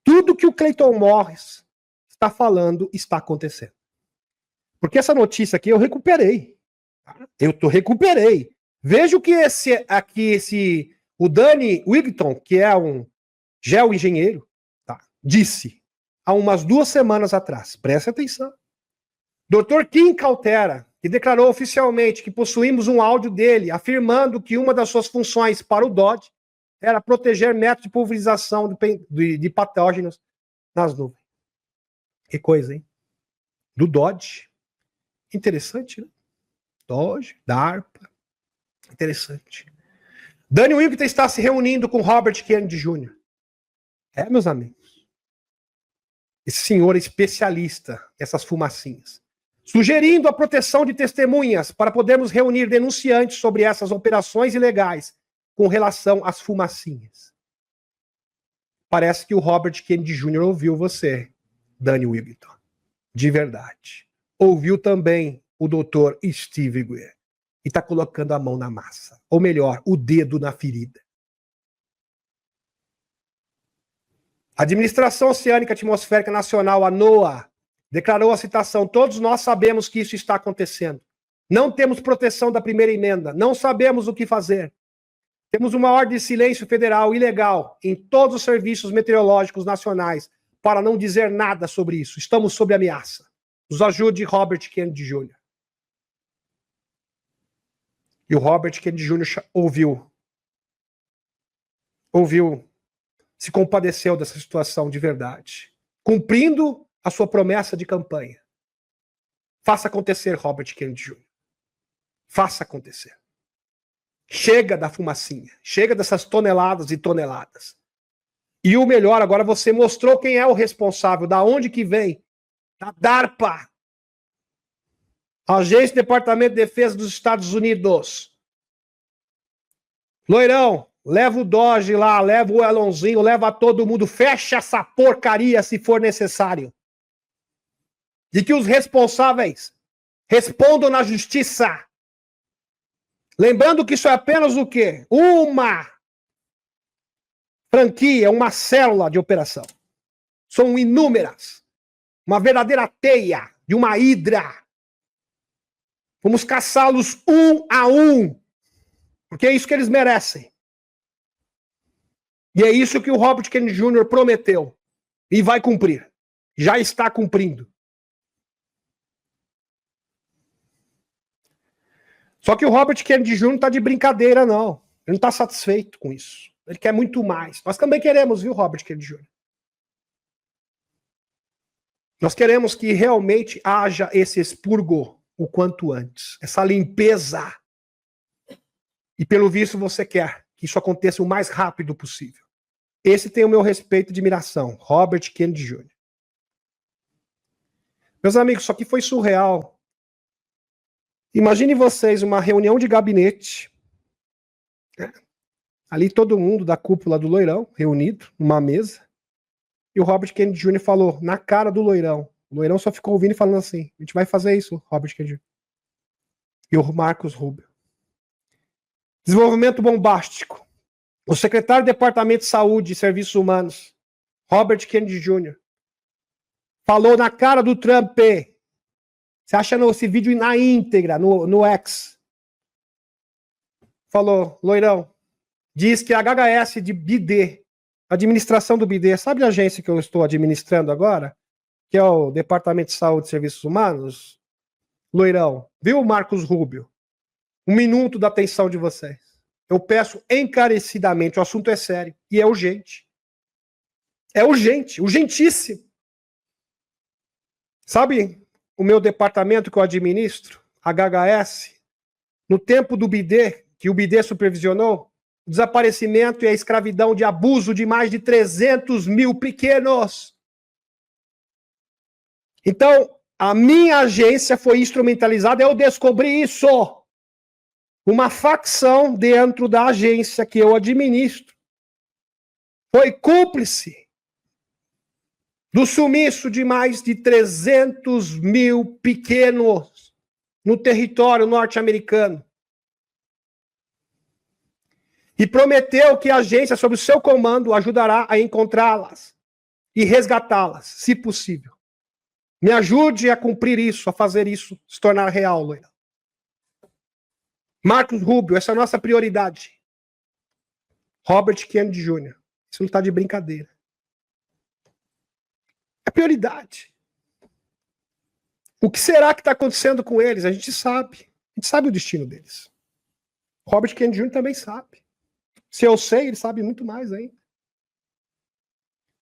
Tudo que o Clayton Morris está falando está acontecendo. Porque essa notícia aqui eu recuperei. Recuperei. Veja o que esse O Danny Wigton, que é um geoengenheiro, tá, disse há umas 2 semanas atrás, preste atenção, Dr. Kim Cautera, que declarou oficialmente que possuímos um áudio dele afirmando que uma das suas funções para o DoD era proteger métodos de pulverização de patógenos nas nuvens. Que coisa, hein? Do DoD. Interessante, né? DoD, DARPA. Interessante. Danny Wigton está se reunindo com Robert Kennedy Jr. Meus amigos. Esse senhor é especialista nessas fumacinhas. Sugerindo a proteção de testemunhas para podermos reunir denunciantes sobre essas operações ilegais com relação às fumacinhas. Parece que o Robert Kennedy Jr. ouviu você, Danny Wigton. De verdade. Ouviu também o Dr. Steve Greer. E está colocando a mão na massa. Ou melhor, o dedo na ferida. A Administração Oceânica Atmosférica Nacional, a NOAA, declarou a citação: todos nós sabemos que isso está acontecendo. Não temos proteção da primeira emenda. Não sabemos o que fazer. Temos uma ordem de silêncio federal ilegal em todos os serviços meteorológicos nacionais para não dizer nada sobre isso. Estamos sob ameaça. Nos ajude, Robert Kennedy Jr. E o Robert Kennedy Jr. ouviu, se compadeceu dessa situação de verdade, cumprindo a sua promessa de campanha. Faça acontecer, Robert Kennedy Jr. Faça acontecer. Chega da fumacinha. Chega dessas toneladas e toneladas. E o melhor, agora você mostrou quem é o responsável, da onde que vem. Da DARPA. Agência do Departamento de Defesa dos Estados Unidos. Loirão, leva o Doge lá, leva o Elonzinho, leva todo mundo, fecha essa porcaria se for necessário. De que os responsáveis respondam na justiça. Lembrando que isso é apenas o quê? Uma franquia, uma célula de operação. São inúmeras. Uma verdadeira teia de uma hidra. Vamos caçá-los um a um. Porque é isso que eles merecem. E é isso que o Robert Kennedy Jr. prometeu. E vai cumprir. Já está cumprindo. Só que o Robert Kennedy Jr. não está de brincadeira, não. Ele não está satisfeito com isso. Ele quer muito mais. Nós também queremos, viu, Robert Kennedy Jr.? Nós queremos que realmente haja esse expurgo o quanto antes. Essa limpeza. E pelo visto você quer que isso aconteça o mais rápido possível. Esse tem o meu respeito e admiração. Robert Kennedy Jr. Meus amigos, isso aqui foi surreal. Imagine vocês uma reunião de gabinete. Ali todo mundo da cúpula do Loirão, reunido numa mesa. E o Robert Kennedy Jr. falou na cara do Loirão. O Loirão só ficou ouvindo e falando assim: a gente vai fazer isso, Robert Kennedy Jr. E o Marcos Rubio. Desenvolvimento bombástico. O secretário do Departamento de Saúde e Serviços Humanos, Robert Kennedy Jr., falou na cara do Trump. Você acha esse vídeo na íntegra, no X. Falou, Loirão, diz que a HHS de BD, administração do BD, sabe a agência que eu estou administrando agora? Que é o Departamento de Saúde e Serviços Humanos? Loirão, viu, Marcos Rubio? 1 minuto da atenção de vocês. Eu peço encarecidamente, o assunto é sério e é urgente. É urgente, urgentíssimo. Sabe o meu departamento que eu administro, HHS, no tempo do BD, que o BD supervisionou, o desaparecimento e a escravidão de abuso de mais de 300 mil pequenos. Então, a minha agência foi instrumentalizada, eu descobri isso. Uma facção dentro da agência que eu administro foi cúmplice do sumiço de mais de 300 mil pequenos no território norte-americano. E prometeu que a agência, sob o seu comando, ajudará a encontrá-las e resgatá-las, se possível. Me ajude a cumprir isso, a fazer isso se tornar real, Loira. Marcos Rubio, essa é a nossa prioridade. Robert Kennedy Jr. Isso não está de brincadeira. É prioridade. O que será que está acontecendo com eles? A gente sabe. A gente sabe o destino deles. Robert Kennedy Jr. também sabe. Se eu sei, ele sabe muito mais ainda.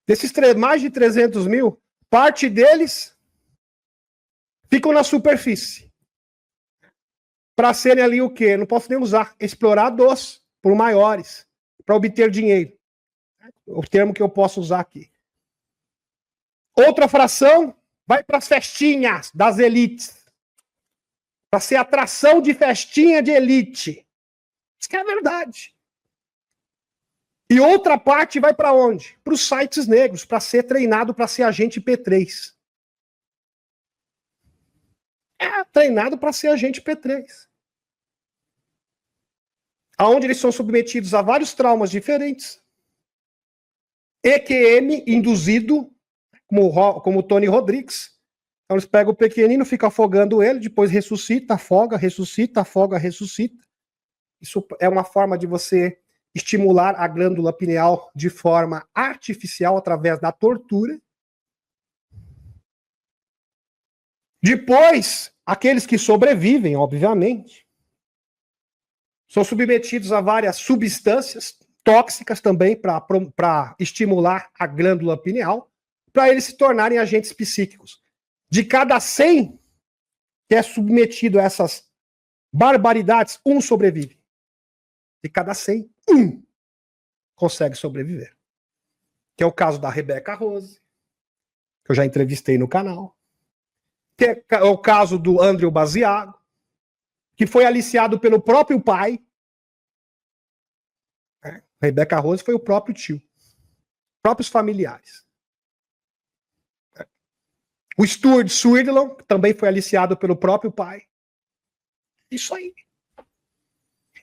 Desses mais de 300 mil, parte deles ficam na superfície. Para serem ali o quê? Não posso nem usar. Explorados por maiores. Para obter dinheiro. O termo que eu posso usar aqui. Outra fração vai para as festinhas das elites. Para ser atração de festinha de elite. Isso que é a verdade. E outra parte vai para onde? Para os sites negros, para ser treinado para ser agente P3. É treinado para ser agente P3. Aonde eles são submetidos a vários traumas diferentes. EQM induzido, como o Tony Rodrigues. Então eles pegam o pequenino, ficam afogando ele, depois ressuscita, afoga, ressuscita, afoga, ressuscita. Isso é uma forma de você estimular a glândula pineal de forma artificial através da tortura. Depois, aqueles que sobrevivem, obviamente, são submetidos a várias substâncias tóxicas também para estimular a glândula pineal, para eles se tornarem agentes psíquicos. De cada 100 que é submetido a essas barbaridades, um sobrevive. De cada 100, um consegue sobreviver. Que é o caso da Rebeca Rose, que eu já entrevistei no canal. Que é o caso do Andrew Baziago, que foi aliciado pelo próprio pai. Rebeca Rose foi o próprio tio. Próprios familiares. O Stuart Swindlon também foi aliciado pelo próprio pai. Isso aí.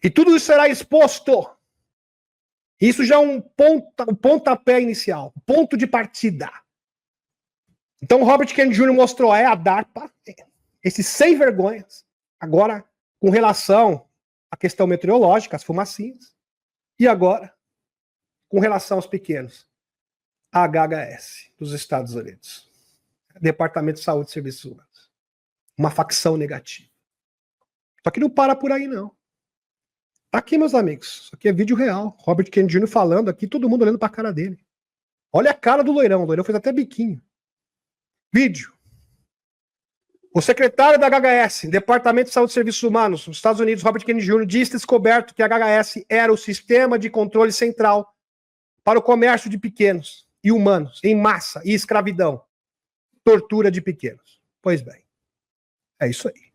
E tudo isso será exposto. Isso já é um pontapé inicial, ponto de partida. Então, Robert Kennedy Jr. mostrou a DARPA, esses sem vergonhas, agora com relação à questão meteorológica, as fumacinhas, e agora com relação aos pequenos, a HHS dos Estados Unidos, Departamento de Saúde e Serviços Humanos, uma facção negativa. Só que não para por aí, não. Tá aqui, meus amigos. Isso aqui é vídeo real. Robert Kennedy Jr. falando aqui, todo mundo olhando pra cara dele. Olha a cara do loirão. O loirão fez até biquinho. Vídeo. O secretário da HHS, Departamento de Saúde e Serviços Humanos, nos Estados Unidos, Robert Kennedy Jr., disse ter descoberto que a HHS era o sistema de controle central para o comércio de pequenos e humanos, em massa, e escravidão. Tortura de pequenos. Pois bem. É isso aí.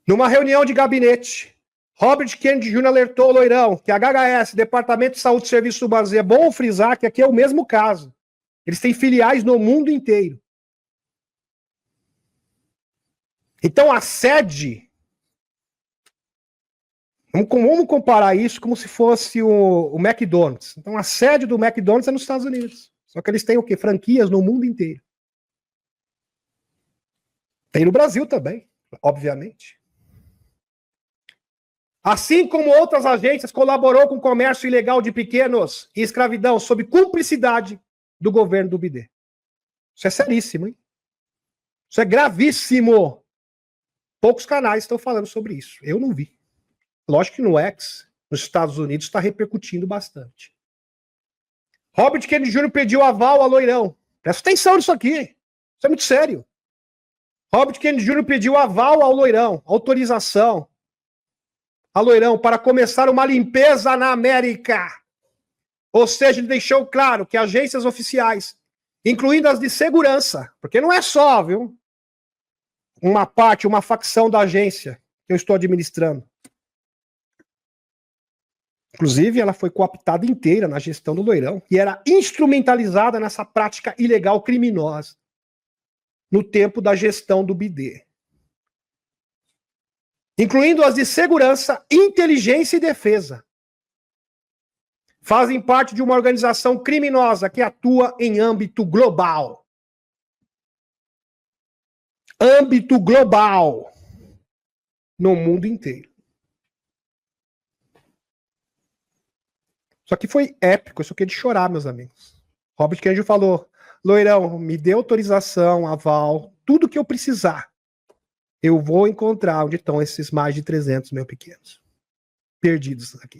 Numa reunião de gabinete, Robert Kennedy Jr. alertou o loirão que a HHS, Departamento de Saúde e Serviços Humanos, e é bom frisar que aqui é o mesmo caso. Eles têm filiais no mundo inteiro. Então a sede, vamos comparar isso como se fosse o McDonald's. Então a sede do McDonald's é nos Estados Unidos. Só que eles têm o quê? Franquias no mundo inteiro. Tem no Brasil também, obviamente. Assim como outras agências, colaborou com o comércio ilegal de pequenos e escravidão sob cumplicidade do governo do BD. Isso é seríssimo, hein? Isso é gravíssimo. Poucos canais estão falando sobre isso. Eu não vi. Lógico que no X, nos Estados Unidos, está repercutindo bastante. Robert Kennedy Jr. pediu aval a loirão. Presta atenção nisso aqui. Isso é muito sério. Robert Kennedy Jr. pediu aval ao loirão, autorização a loirão para começar uma limpeza na América. Ou seja, ele deixou claro que agências oficiais, incluindo as de segurança, porque não é só, viu, uma parte, uma facção da agência que eu estou administrando. Inclusive, ela foi cooptada inteira na gestão do loirão e era instrumentalizada nessa prática ilegal criminosa no tempo da gestão do BD. Incluindo as de segurança, inteligência e defesa. Fazem parte de uma organização criminosa que atua em âmbito global. Âmbito global. No mundo inteiro. Isso aqui foi épico, isso aqui é de chorar, meus amigos. Robert Kennedy falou, Loirão, me dê autorização, aval, tudo que eu precisar. Eu vou encontrar onde estão esses mais de 300 mil pequenos. Perdidos aqui.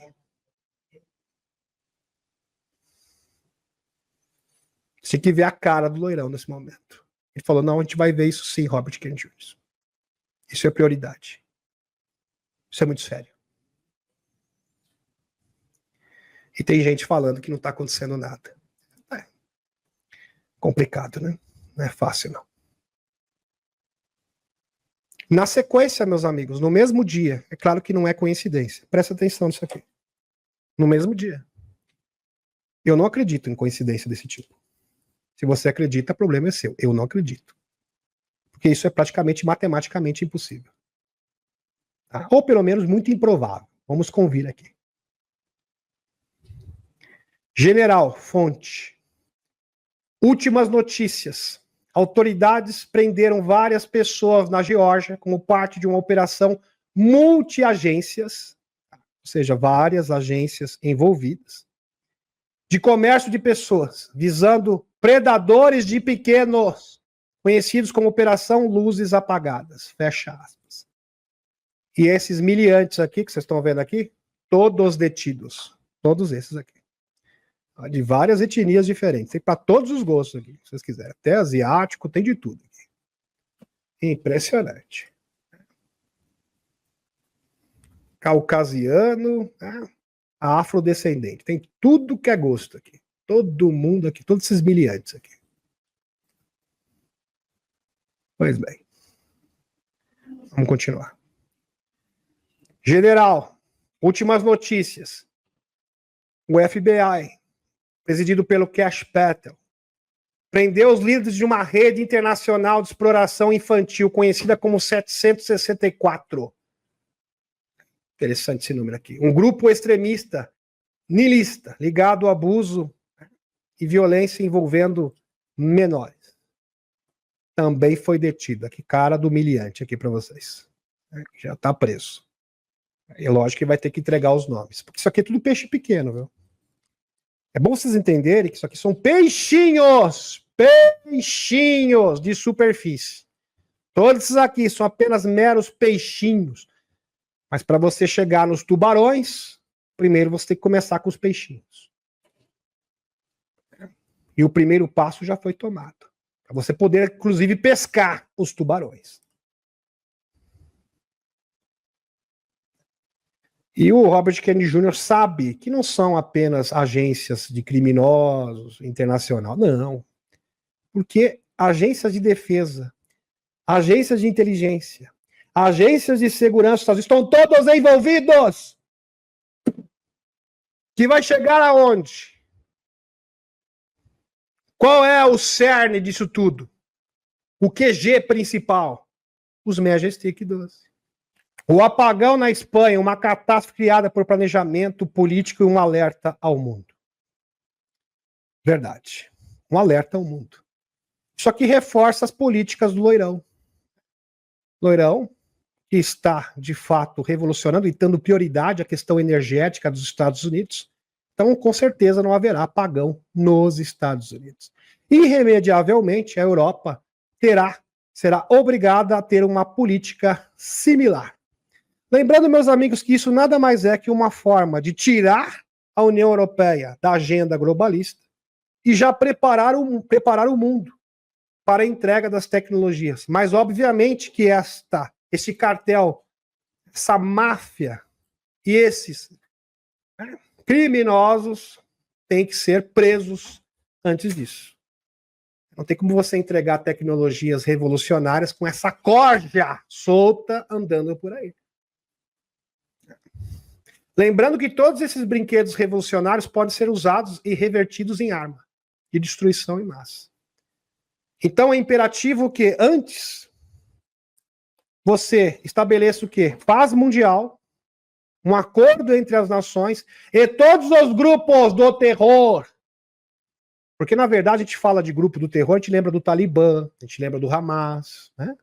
Você tem que ver a cara do Loirão nesse momento. Ele falou, não, a gente vai ver isso sim, Robert Kennedy Jr. Isso é prioridade. Isso é muito sério. E tem gente falando que não está acontecendo nada. É complicado, né? Não é fácil, não. Na sequência, meus amigos, no mesmo dia, é claro que não é coincidência. Presta atenção nisso aqui. No mesmo dia. Eu não acredito em coincidência desse tipo. Se você acredita, o problema é seu. Eu não acredito. Porque isso é praticamente matematicamente impossível. Tá? Ou pelo menos muito improvável. Vamos convir aqui. General, fonte. Últimas notícias. Autoridades prenderam várias pessoas na Geórgia como parte de uma operação multi-agências, ou seja, várias agências envolvidas, de comércio de pessoas, visando predadores de pequenos, conhecidos como Operação Luzes Apagadas. Fecha aspas. E esses miliantes aqui, que vocês estão vendo aqui, todos detidos. Todos esses aqui. De várias etnias diferentes. Tem para todos os gostos aqui, se vocês quiserem. Até asiático, tem de tudo aqui. Impressionante. Caucasiano, afrodescendente. Tem tudo que é gosto aqui. Todo mundo aqui, todos esses miliantes aqui. Pois bem. Vamos continuar. General, últimas notícias. O FBI, presidido pelo Kash Patel, prendeu os líderes de uma rede internacional de exploração infantil, conhecida como 764. Interessante esse número aqui. Um grupo extremista, niilista, ligado ao abuso e violência envolvendo menores. Também foi detido. Aqui, cara do humilhante aqui para vocês. Já está preso. É lógico que vai ter que entregar os nomes. Porque isso aqui é tudo peixe pequeno, viu? É bom vocês entenderem que isso aqui são peixinhos! Peixinhos de superfície. Todos esses aqui são apenas meros peixinhos. Mas para você chegar nos tubarões, primeiro você tem que começar com os peixinhos. E o primeiro passo já foi tomado. Para você poder, inclusive, pescar os tubarões. E o Robert Kennedy Jr. sabe que não são apenas agências de criminosos internacional, não. Porque agências de defesa, agências de inteligência, agências de segurança estão todos envolvidos. Que vai chegar aonde? Qual é o cerne disso tudo? O QG principal? Os Majestic 12. O apagão na Espanha, uma catástrofe criada por planejamento político e um alerta ao mundo. Verdade. Um alerta ao mundo. Isso aqui reforça as políticas do Loirão. Loirão, que está, de fato, revolucionando e dando prioridade à questão energética dos Estados Unidos. Então, com certeza, não haverá apagão nos Estados Unidos. Irremediavelmente, a Europa será obrigada a ter uma política similar. Lembrando, meus amigos, que isso nada mais é que uma forma de tirar a União Europeia da agenda globalista e já preparar o mundo para a entrega das tecnologias. Mas, obviamente, que esse cartel, essa máfia e esses criminosos têm que ser presos antes disso. Não tem como você entregar tecnologias revolucionárias com essa corja solta andando por aí. Lembrando que todos esses brinquedos revolucionários podem ser usados e revertidos em arma de destruição em massa. Então é imperativo que antes você estabeleça o quê? Paz mundial, um acordo entre as nações e todos os grupos do terror. Porque, na verdade, a gente fala de grupo do terror, a gente lembra do Talibã, a gente lembra do Hamas, né?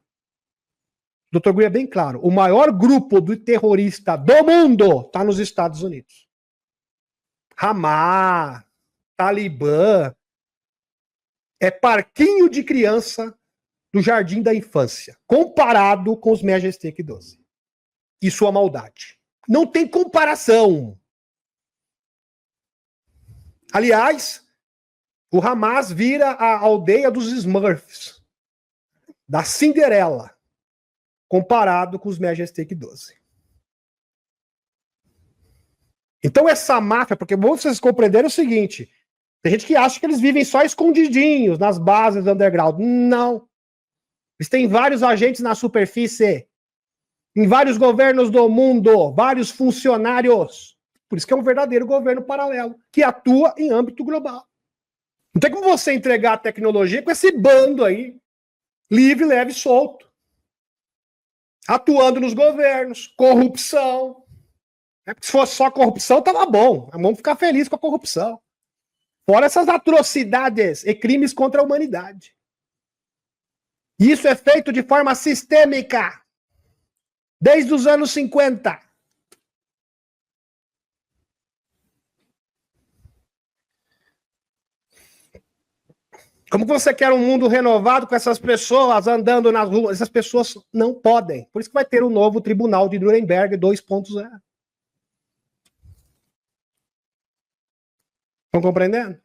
O Dr. Gui é bem claro, o maior grupo do terrorista do mundo está nos Estados Unidos. Hamas, Talibã, é parquinho de criança do jardim da infância, comparado com os Majestic 12 e sua maldade. Não tem comparação. Aliás, o Hamas vira a aldeia dos Smurfs, da Cinderela, comparado com os Majestic 12. Então essa máfia, porque vocês compreenderam o seguinte, tem gente que acha que eles vivem só escondidinhos nas bases do underground. Não. Eles têm vários agentes na superfície, em vários governos do mundo, vários funcionários. Por isso que é um verdadeiro governo paralelo, que atua em âmbito global. Não tem como você entregar a tecnologia com esse bando aí, livre, leve e solto. Atuando nos governos, corrupção. Se fosse só corrupção, tava bom. Vamos ficar felizes com a corrupção. Fora essas atrocidades e crimes contra a humanidade. Isso é feito de forma sistêmica, desde os anos 50. Como você quer um mundo renovado com essas pessoas andando nas ruas? Essas pessoas não podem. Por isso que vai ter um novo Tribunal de Nuremberg 2.0. Estão compreendendo?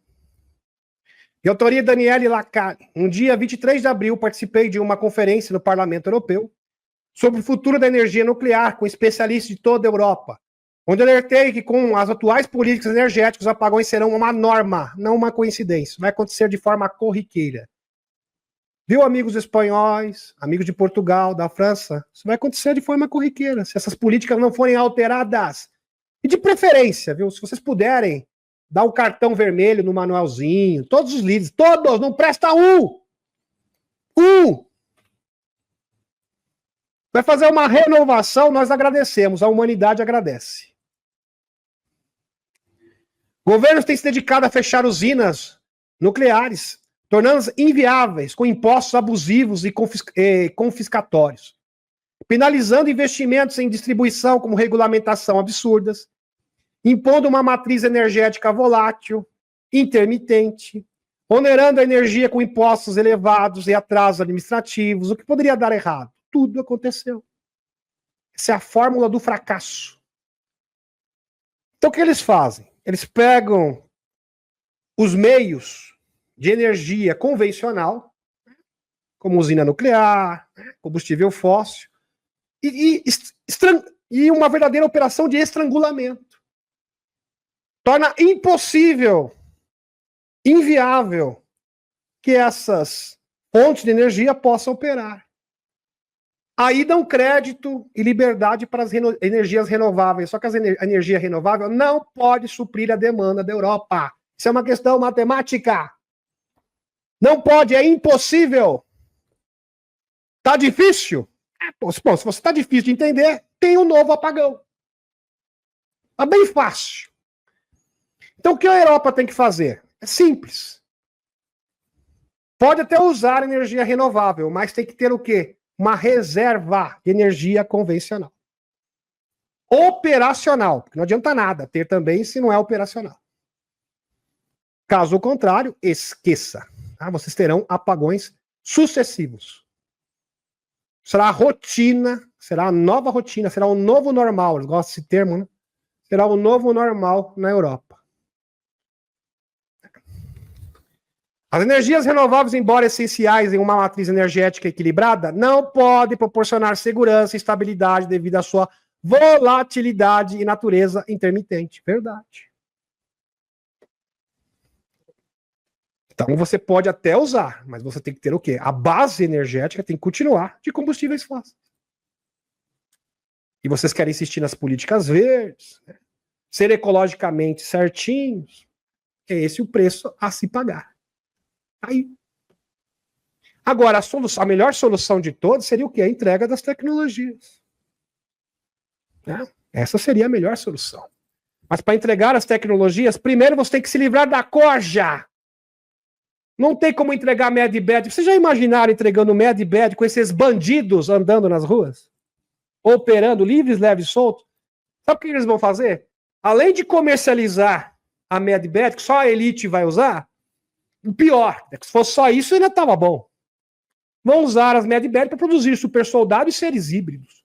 De autoria Daniele Lacalle. No dia 23 de abril, participei de uma conferência no Parlamento Europeu sobre o futuro da energia nuclear com especialistas de toda a Europa, onde alertei que com as atuais políticas energéticas, os apagões serão uma norma, não uma coincidência. Vai acontecer de forma corriqueira. Viu, amigos espanhóis, amigos de Portugal, da França? Isso vai acontecer de forma corriqueira, se essas políticas não forem alteradas. E de preferência, viu, se vocês puderem, dar o cartão vermelho no manualzinho, todos os líderes, todos, não presta um! Vai fazer uma renovação, nós agradecemos, a humanidade agradece. Governos têm se dedicado a fechar usinas nucleares, tornando-as inviáveis, com impostos abusivos e confiscatórios, penalizando investimentos em distribuição como regulamentação absurdas, impondo uma matriz energética volátil, intermitente, onerando a energia com impostos elevados e atrasos administrativos, o que poderia dar errado. Tudo aconteceu. Essa é a fórmula do fracasso. Então, o que eles fazem? Eles pegam os meios de energia convencional, como usina nuclear, combustível fóssil, e uma verdadeira operação de estrangulamento. Torna impossível, inviável, que essas fontes de energia possam operar. Aí dão crédito e liberdade para as energias renováveis. Só que a energia renovável não pode suprir a demanda da Europa. Isso é uma questão matemática. Não pode, é impossível. Tá difícil? Bom, se você está difícil de entender, tem um novo apagão. Tá bem fácil. Então o que a Europa tem que fazer? É simples. Pode até usar energia renovável, mas tem que ter o quê? Uma reserva de energia convencional. Operacional, porque não adianta nada ter também se não é operacional. Caso contrário, esqueça. Tá? Vocês terão apagões sucessivos. Será a rotina, será a nova rotina, será o novo normal. Eu gosto desse termo, né? Será o novo normal na Europa. As energias renováveis, embora essenciais em uma matriz energética equilibrada, não podem proporcionar segurança e estabilidade devido à sua volatilidade e natureza intermitente. Verdade. Então você pode até usar, mas você tem que ter o quê? A base energética tem que continuar de combustíveis fósseis. E vocês querem insistir nas políticas verdes, né? Ser ecologicamente certinhos, é esse o preço a se pagar. Aí. Agora, a melhor solução de todas seria o quê? A entrega das tecnologias. Né? Essa seria a melhor solução. Mas para entregar as tecnologias, primeiro você tem que se livrar da corja. Não tem como entregar Medbed. Vocês já imaginaram entregando Medbed com esses bandidos andando nas ruas? Operando livres, leves, soltos? Sabe o que eles vão fazer? Além de comercializar a Medbed, que só a elite vai usar, o pior, é que se fosse só isso, ainda estava bom. Vão usar as Medbed para produzir super soldados e seres híbridos.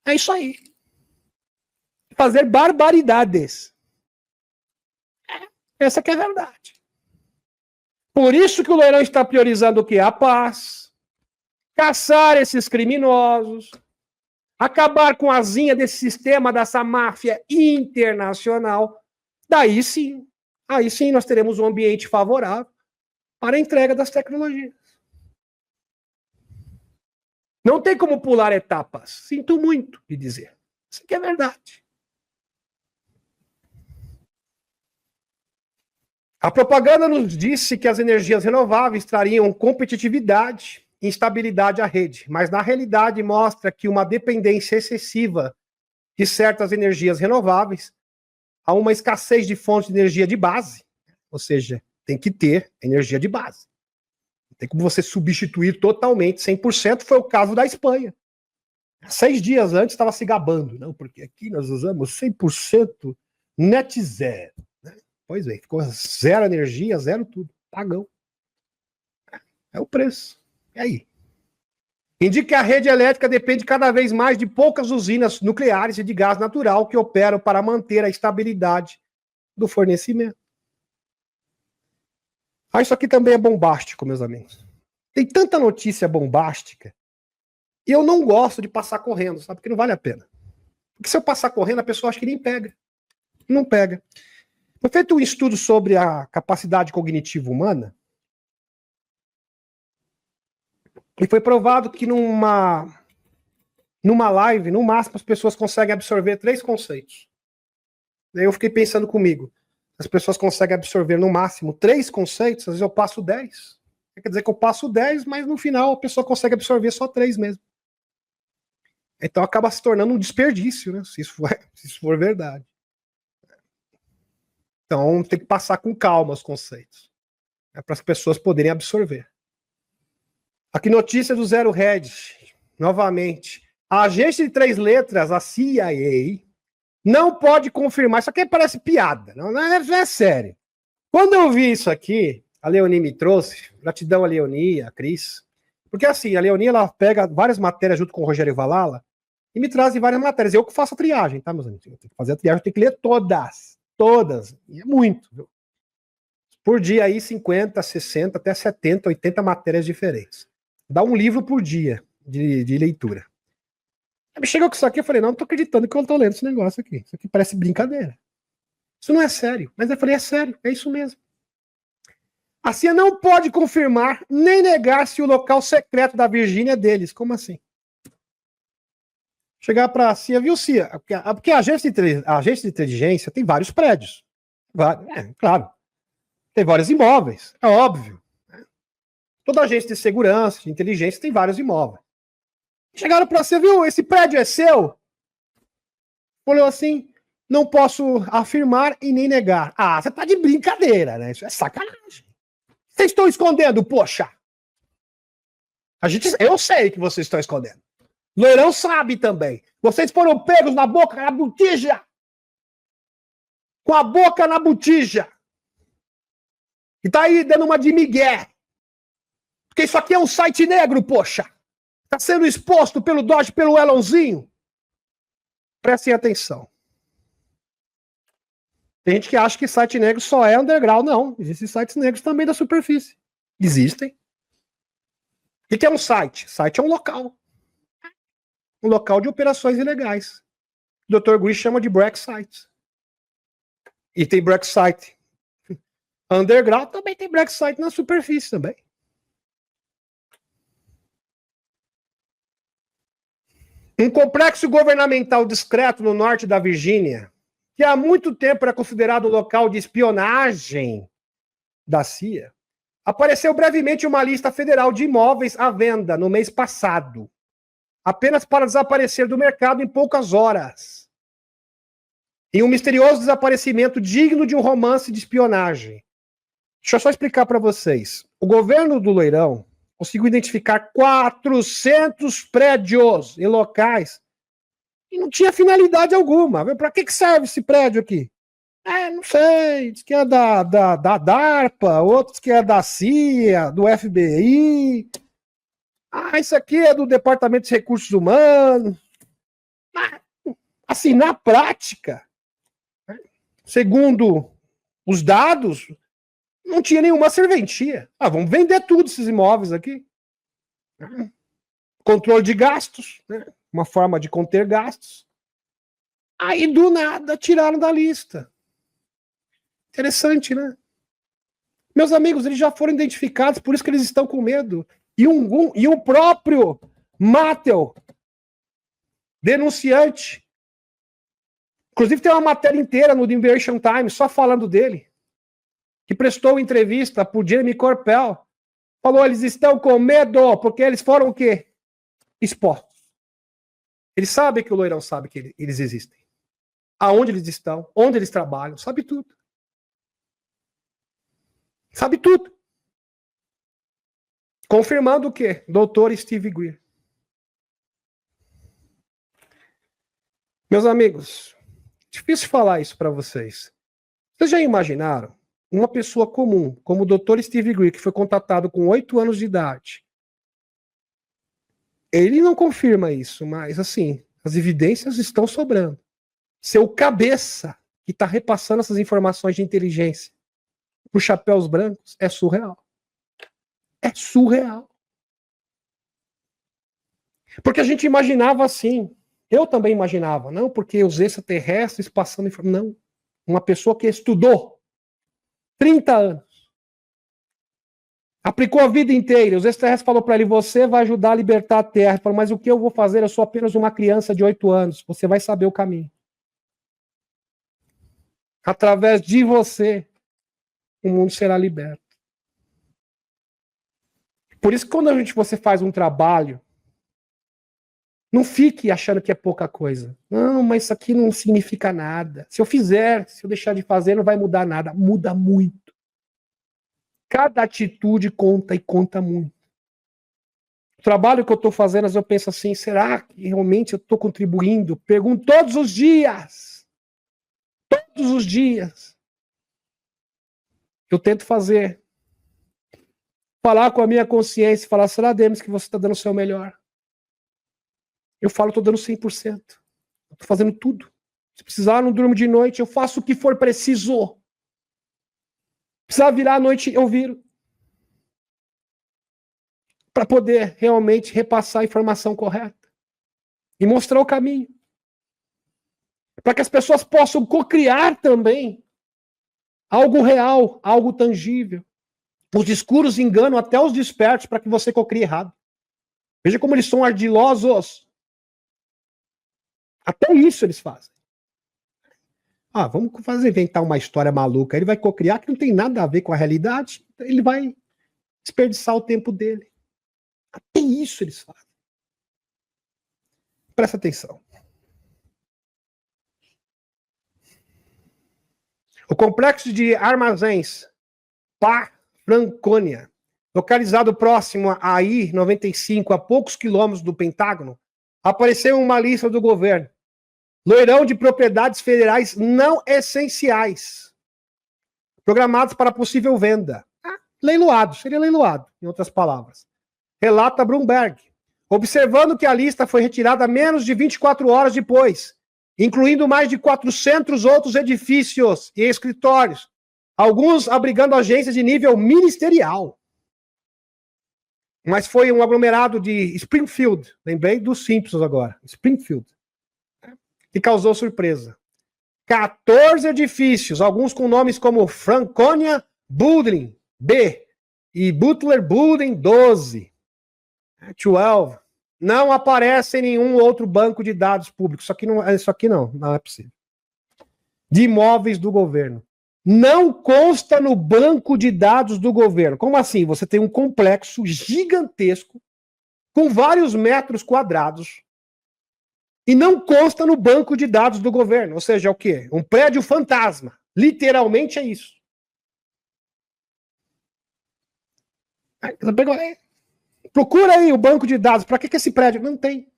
É isso aí. Fazer barbaridades. Essa que é a verdade. Por isso que o Loirão está priorizando o quê? A paz, caçar esses criminosos, acabar com a zinha desse sistema, dessa máfia internacional. Aí sim nós teremos um ambiente favorável para a entrega das tecnologias. Não tem como pular etapas. Sinto muito de dizer. Isso aqui é verdade. A propaganda nos disse que as energias renováveis trariam competitividade e estabilidade à rede, mas na realidade mostra que uma dependência excessiva de certas energias renováveis há uma escassez de fontes de energia de base, ou seja, tem que ter energia de base. Não tem como você substituir totalmente, 100%, foi o caso da Espanha. 6 dias antes estava se gabando, não, porque aqui nós usamos 100% net zero. Pois bem, ficou zero energia, zero tudo. Pagão. É o preço. E aí? Indica que a rede elétrica depende cada vez mais de poucas usinas nucleares e de gás natural que operam para manter a estabilidade do fornecimento. Isso aqui também é bombástico, meus amigos. Tem tanta notícia bombástica e eu não gosto de passar correndo, sabe? Porque não vale a pena. Porque se eu passar correndo, a pessoa acha que nem pega. Não pega. Foi feito um estudo sobre a capacidade cognitiva humana e foi provado que numa live, no máximo, as pessoas conseguem absorver 3 conceitos. Daí eu fiquei pensando comigo, as pessoas conseguem absorver no máximo 3 conceitos, às vezes eu passo 10. Quer dizer que eu passo 10, mas no final a pessoa consegue absorver só 3 mesmo. Então acaba se tornando um desperdício, né? Se isso for verdade. Então tem que passar com calma os conceitos, para as pessoas poderem absorver. Aqui notícia do Zero Hedge, novamente. A agência de 3 letras, a CIA, não pode confirmar. Isso aqui parece piada, não é sério. Quando eu vi isso aqui, a Leonie me trouxe, gratidão a Leonie, a Cris, porque assim, a Leonie ela pega várias matérias junto com o Rogério Valala e me traz várias matérias. Eu que faço a triagem, tá, meus amigos? Eu tenho que fazer a triagem, eu tenho que ler todas, e é muito, viu? Por dia aí 50, 60, até 70, 80 matérias diferentes. Dá um livro por dia de leitura. Aí chegou com isso aqui, eu falei, não tô acreditando que eu tô lendo esse negócio aqui. Isso aqui parece brincadeira. Isso não é sério. Mas eu falei, é sério, é isso mesmo. A CIA não pode confirmar nem negar se o local secreto da Virgínia é deles. Como assim? Chegar para a CIA, viu, CIA? Porque a agência de inteligência tem vários prédios. Claro. Tem vários imóveis, é óbvio. Toda agência de segurança, de inteligência, tem vários imóveis. Chegaram para você, viu? Esse prédio é seu? Falou assim, não posso afirmar e nem negar. Ah, você tá de brincadeira, né? Isso é sacanagem. Vocês estão escondendo, poxa. Eu sei que vocês estão escondendo. Loirão sabe também. Vocês foram pegos na boca, na botija. Com a boca na botija. E tá aí dando uma de migué. Porque isso aqui é um site negro, poxa. Tá sendo exposto pelo Dodge, pelo Elonzinho. Prestem atenção. Tem gente que acha que site negro só é underground. Não, existem sites negros também da superfície. Existem. O que é um site? Site é um local. Um local de operações ilegais. O Dr. Gris chama de black sites. E tem black site underground, também tem black site na superfície também. Um complexo governamental discreto no norte da Virgínia, que há muito tempo era considerado um local de espionagem da CIA, apareceu brevemente uma lista federal de imóveis à venda no mês passado, apenas para desaparecer do mercado em poucas horas. Em um misterioso desaparecimento digno de um romance de espionagem. Deixa eu só explicar para vocês. O governo do Loirão conseguiu identificar 400 prédios em locais e não tinha finalidade alguma. Para que serve esse prédio aqui? Não sei, diz que é da DARPA, outros que é da CIA, do FBI. Isso aqui é do Departamento de Recursos Humanos. Assim, na prática, segundo os dados, não tinha nenhuma serventia. Vamos vender tudo esses imóveis aqui. Controle de gastos, né? Uma forma de conter gastos. Aí, do nada, tiraram da lista. Interessante, né? Meus amigos, eles já foram identificados, por isso que eles estão com medo. E o próprio Mattel, denunciante, inclusive tem uma matéria inteira no The Liberation Times só falando dele, que prestou entrevista por Jeremy Corbell, falou, eles estão com medo, porque eles foram o quê? Expostos. Eles sabem que o loirão sabe que eles existem. Aonde eles estão, onde eles trabalham, sabe tudo. Sabe tudo. Confirmando o quê? Doutor Steve Greer. Meus amigos, difícil falar isso para vocês. Vocês já imaginaram uma pessoa comum, como o Dr. Steve Greer, que foi contatado com 8 anos de idade? Ele não confirma isso, mas assim, as evidências estão sobrando. Seu cabeça, que está repassando essas informações de inteligência para os chapéus brancos, é surreal. É surreal. Porque a gente imaginava assim. Eu também imaginava, não porque os extraterrestres passando informação. Não. Uma pessoa que estudou 30 anos. Aplicou a vida inteira. Os extraterrestres falaram para ele, você vai ajudar a libertar a Terra. Ele falou, mas o que eu vou fazer? Eu sou apenas uma criança de 8 anos. Você vai saber o caminho. Através de você, o mundo será liberto. Por isso que quando você faz um trabalho, não fique achando que é pouca coisa. Não, mas isso aqui não significa nada. Se eu deixar de fazer, não vai mudar nada. Muda muito. Cada atitude conta e conta muito. O trabalho que eu estou fazendo, eu penso assim, será que realmente eu estou contribuindo? Pergunto todos os dias. Todos os dias. Eu tento fazer. Falar com a minha consciência, falar, será, Demis, que você está dando o seu melhor? Eu falo, estou dando 100%. Estou fazendo tudo. Se precisar, não durmo de noite, eu faço o que for preciso. Precisar virar à noite, eu viro. Para poder realmente repassar a informação correta. E mostrar o caminho. Para que as pessoas possam cocriar também algo real, algo tangível. Os escuros enganam até os despertos para que você cocrie errado. Veja como eles são ardilosos. Até isso eles fazem. Vamos inventar uma história maluca. Ele vai cocriar que não tem nada a ver com a realidade. Ele vai desperdiçar o tempo dele. Até isso eles fazem. Presta atenção. O complexo de armazéns Franconia, localizado próximo a I-95, a poucos quilômetros do Pentágono, apareceu em uma lista do governo. Leilão de propriedades federais não essenciais, programados para possível venda. Leiloado, seria leiloado, em outras palavras. Relata Bloomberg, observando que a lista foi retirada menos de 24 horas depois, incluindo mais de 400 outros edifícios e escritórios, alguns abrigando agências de nível ministerial. Mas foi um aglomerado de Springfield, lembrei dos Simpsons agora, Springfield, que causou surpresa. 14 edifícios, alguns com nomes como Franconia Building B e Butler Building 12. 12. Não aparece em nenhum outro banco de dados públicos. Isso aqui não é possível. De imóveis do governo. Não consta no banco de dados do governo. Como assim? Você tem um complexo gigantesco com vários metros quadrados e não consta no banco de dados do governo. Ou seja, é o quê? Um prédio fantasma. Literalmente é isso. Procura aí o banco de dados. Para que esse prédio? Não tem.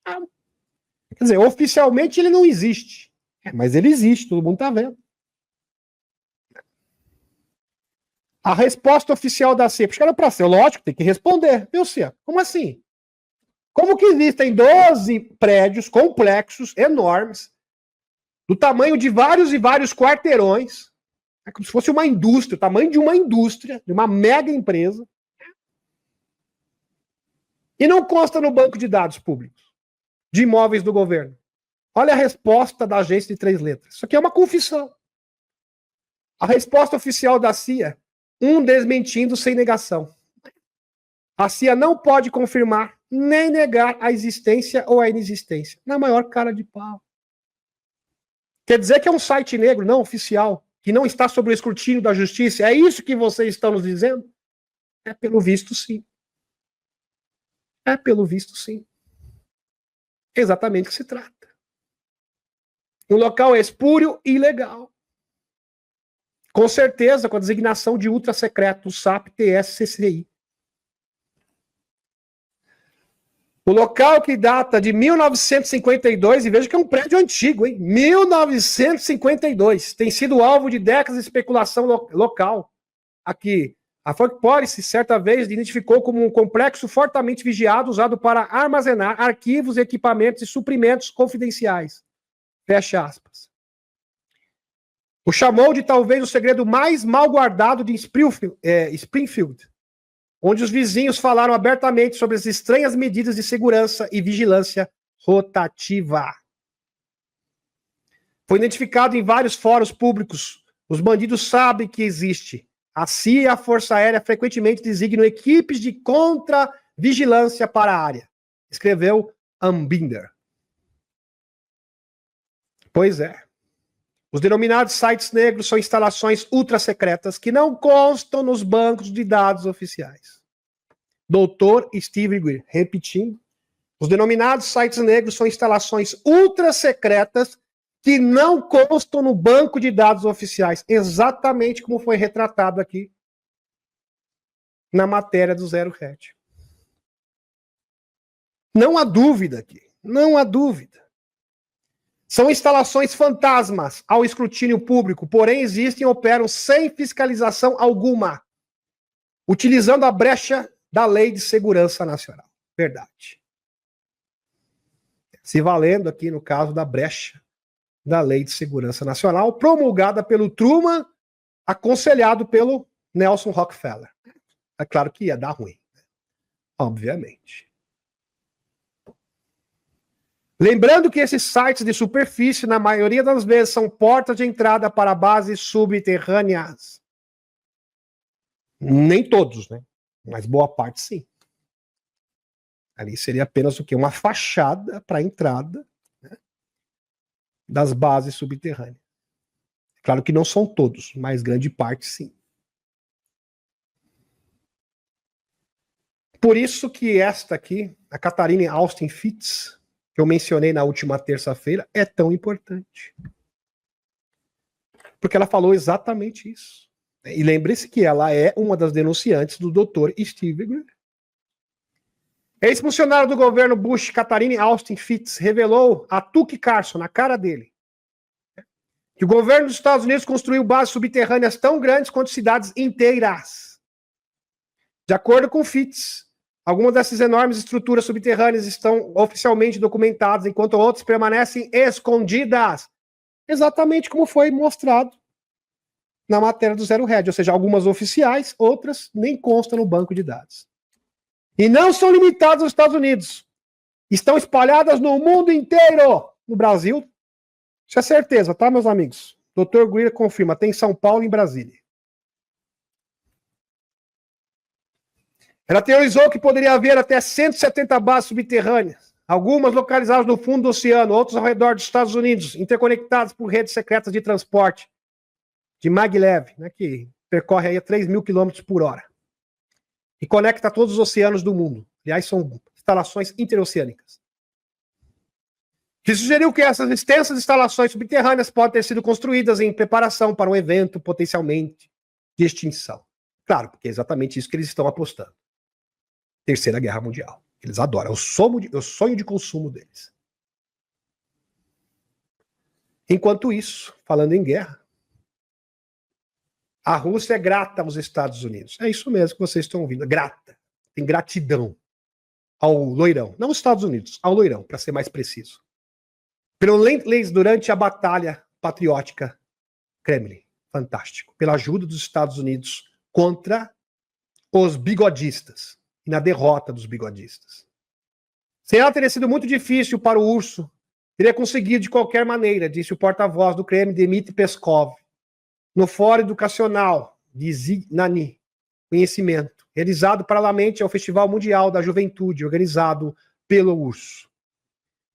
Quer dizer, oficialmente ele não existe. Mas ele existe, todo mundo está vendo. A resposta oficial da CIA, puxaram para ser, lógico, tem que responder. Viu, CIA? Como assim? Como que existem 12 prédios complexos, enormes, do tamanho de vários e vários quarteirões, é como se fosse uma indústria, o tamanho de uma indústria, de uma mega empresa, e não consta no banco de dados públicos de imóveis do governo? Olha a resposta da agência de 3 letras. Isso aqui é uma confissão. A resposta oficial da CIA, desmentindo sem negação. A CIA não pode confirmar nem negar a existência ou a inexistência. Na maior cara de pau. Quer dizer que é um site negro, não oficial, que não está sob o escrutínio da justiça? É isso que vocês estão nos dizendo? É pelo visto, sim. É pelo visto, sim. É exatamente o que se trata. Um local espúrio e ilegal. Com certeza, com a designação de ultra secreto, o SAP TSCCI. O local que data de 1952, e veja que é um prédio antigo, hein? 1952. Tem sido alvo de décadas de especulação local. Aqui, a Folk Policy, certa vez, identificou como um complexo fortemente vigiado usado para armazenar arquivos, equipamentos e suprimentos confidenciais. Fecha aspas. O chamou de talvez o segredo mais mal guardado de Springfield, onde os vizinhos falaram abertamente sobre as estranhas medidas de segurança e vigilância rotativa. Foi identificado em vários fóruns públicos. Os bandidos sabem que existe. A CIA e a Força Aérea frequentemente designam equipes de contra-vigilância para a área. Escreveu Ambinder. Pois é. Os denominados sites negros são instalações ultra-secretas que não constam nos bancos de dados oficiais. Dr. Steve Greer, repetindo, os denominados sites negros são instalações ultra-secretas que não constam no banco de dados oficiais, exatamente como foi retratado aqui na matéria do Zero Hedge. Não há dúvida aqui, não há dúvida. São instalações fantasmas ao escrutínio público, porém existem e operam sem fiscalização alguma, utilizando a brecha da Lei de Segurança Nacional. Verdade. Se valendo aqui no caso da brecha da Lei de Segurança Nacional, promulgada pelo Truman, aconselhado pelo Nelson Rockefeller. É claro que ia dar ruim, né? Obviamente. Lembrando que esses sites de superfície, na maioria das vezes, são portas de entrada para bases subterrâneas. Nem todos, né? Mas boa parte sim. Ali seria apenas o quê? Uma fachada para a entrada, né, das bases subterrâneas. Claro que não são todos, mas grande parte sim. Por isso que esta aqui, a Catherine Austin Fitts, que eu mencionei na última terça-feira, é tão importante. Porque ela falou exatamente isso. E lembre-se que ela é uma das denunciantes do Dr. Steve Greer. Ex-funcionário do governo Bush, Catherine Austin Fitts, revelou a Tucker Carlson, na cara dele, que o governo dos Estados Unidos construiu bases subterrâneas tão grandes quanto cidades inteiras. De acordo com Fitts, algumas dessas enormes estruturas subterrâneas estão oficialmente documentadas, enquanto outras permanecem escondidas. Exatamente como foi mostrado na matéria do Zero Hedge, ou seja, algumas oficiais, outras nem constam no banco de dados. E não são limitadas aos Estados Unidos. Estão espalhadas no mundo inteiro. No Brasil, isso é certeza, tá, meus amigos? Dr. Greer confirma, tem em São Paulo e em Brasília. Ela teorizou que poderia haver até 170 bases subterrâneas, algumas localizadas no fundo do oceano, outras ao redor dos Estados Unidos, interconectadas por redes secretas de transporte, de maglev, né, que percorre aí a 3.000 km por hora, e conecta todos os oceanos do mundo. Aliás, são instalações interoceânicas. Que sugeriu que essas extensas instalações subterrâneas podem ter sido construídas em preparação para um evento potencialmente de extinção. Claro, porque é exatamente isso que eles estão apostando. Terceira Guerra Mundial. Eles adoram. É o sonho de consumo deles. Enquanto isso, falando em guerra, A Rússia é grata aos Estados Unidos. É isso mesmo que vocês estão ouvindo. Grata. Tem gratidão ao loirão. Não aos Estados Unidos, ao loirão, para ser mais preciso. Pelo leis durante a batalha patriótica Kremlin. Fantástico. Pela ajuda dos Estados Unidos contra os bigodistas. E na derrota dos bigodistas. Sem ela teria sido muito difícil para o urso. Teria conseguido de qualquer maneira, disse o porta-voz do Kremlin, Dmitry Peskov, no Fórum Educacional de Zignani, conhecimento, realizado paralelamente ao Festival Mundial da Juventude, organizado pelo urso.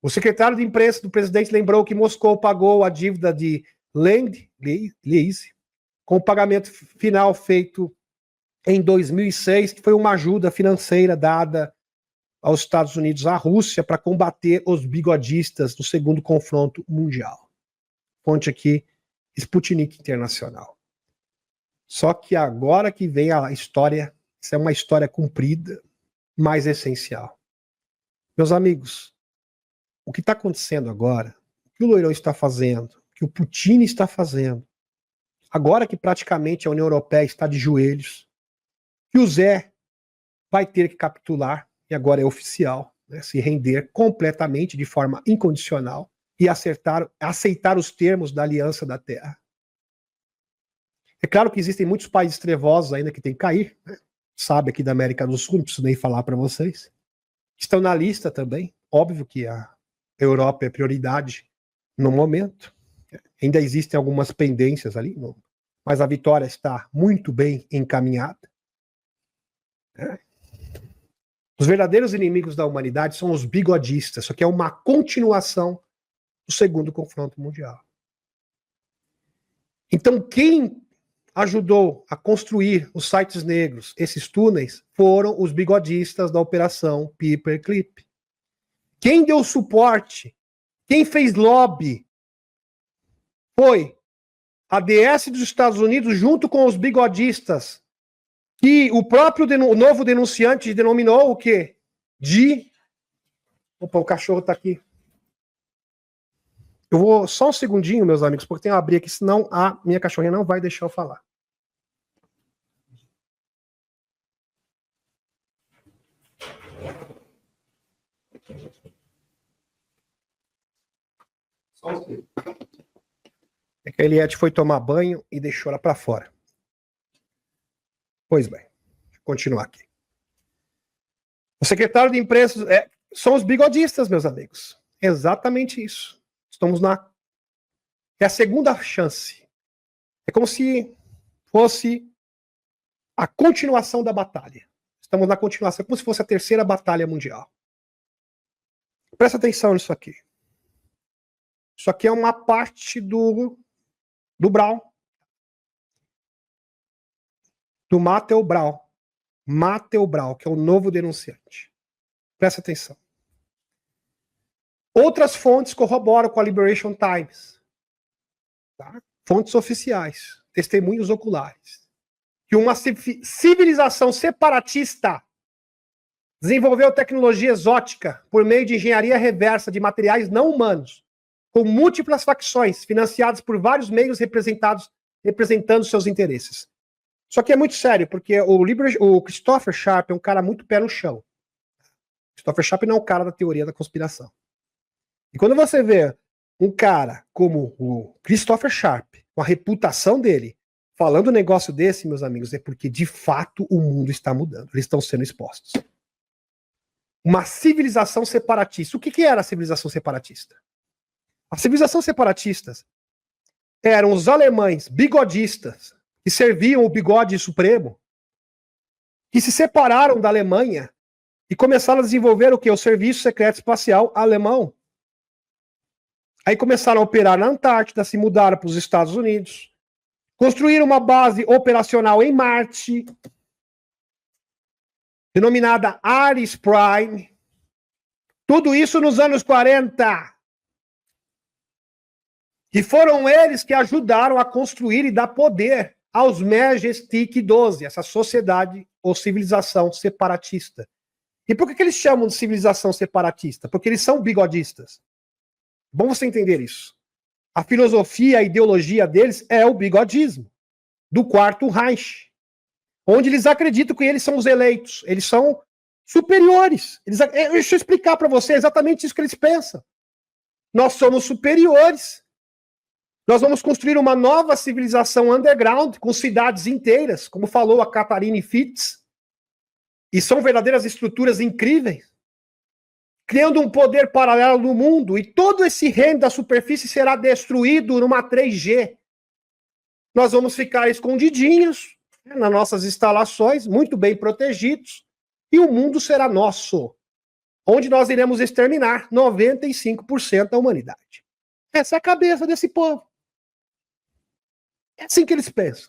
O secretário de imprensa do presidente lembrou que Moscou pagou a dívida de Lend-Lease com o pagamento final feito em 2006, que foi uma ajuda financeira dada aos Estados Unidos à Rússia para combater os bigodistas no segundo confronto mundial. Fonte aqui, Sputnik Internacional. Só que agora que vem a história, isso é uma história comprida, mais essencial. Meus amigos, o que está acontecendo agora, o que o loirão está fazendo, o que o Putin está fazendo, agora que praticamente a União Europeia está de joelhos, que o Zé vai ter que capitular, e agora é oficial, né, se render completamente, de forma incondicional, e aceitar os termos da Aliança da Terra. É claro que existem muitos países trevosos ainda que tem que cair, né? Sabe, aqui da América do Sul, não preciso nem falar para vocês. Estão na lista também, óbvio que a Europa é prioridade no momento. Ainda existem algumas pendências ali, mas a vitória está muito bem encaminhada. Os verdadeiros inimigos da humanidade são os bigodistas, só que é uma continuação do segundo confronto mundial. Então, quem ajudou a construir os sites negros, esses túneis, foram os bigodistas da Operação Paperclip. Quem deu suporte, quem fez lobby, foi a DS dos Estados Unidos junto com os bigodistas, que o próprio novo denunciante denominou o quê? Opa, o cachorro tá aqui. Eu vou só um segundinho, meus amigos, porque tem que abrir aqui, senão a minha cachorrinha não vai deixar eu falar. É que a Eliette foi tomar banho e deixou ela para fora. Pois bem, vou continuar aqui. O secretário de imprensa são os bigodistas, meus amigos. Exatamente isso. Estamos é a segunda chance. É como se fosse a continuação da batalha. Estamos na continuação, como se fosse a terceira batalha mundial. Presta atenção nisso aqui. Isso aqui é uma parte do Brown. Do Matthew Brown. Matthew Brown, que é o novo denunciante. Presta atenção. Outras fontes corroboram com a Liberation Times. Tá? Fontes oficiais. Testemunhos oculares. Que uma civilização separatista desenvolveu tecnologia exótica por meio de engenharia reversa de materiais não humanos, com múltiplas facções, financiadas por vários meios representando seus interesses. Só que é muito sério, porque o Christopher Sharp é um cara muito pé no chão. Christopher Sharp não é o cara da teoria da conspiração. E quando você vê um cara como o Christopher Sharp, com a reputação dele, falando um negócio desse, meus amigos, é porque de fato o mundo está mudando. Eles estão sendo expostos. Uma civilização separatista. O que era a civilização separatista? A civilização separatista eram os alemães bigodistas, que serviam o bigode supremo, que se separaram da Alemanha e começaram a desenvolver o quê? O Serviço Secreto Espacial Alemão. Aí começaram a operar na Antártida, se mudaram para os Estados Unidos, construíram uma base operacional em Marte, denominada Ares Prime. Tudo isso nos anos 40. E foram eles que ajudaram a construir e dar poder aos Majestic 12, essa sociedade ou civilização separatista. E por que eles chamam de civilização separatista? Porque eles são bigodistas. Bom você entender isso. A filosofia, a ideologia deles é o bigodismo. do Quarto Reich, onde eles acreditam que eles são os eleitos, eles são superiores. Deixa eu explicar para você exatamente isso que eles pensam. Nós somos superiores. Nós vamos construir uma nova civilização underground, com cidades inteiras, como falou a Catharine Fitz, e são verdadeiras estruturas incríveis, criando um poder paralelo no mundo, e todo esse reino da superfície será destruído numa 3G. Nós vamos ficar escondidinhos, né, nas nossas instalações, muito bem protegidos, e o mundo será nosso, onde nós iremos exterminar 95% da humanidade. Essa é a cabeça desse povo. É assim que eles pensam.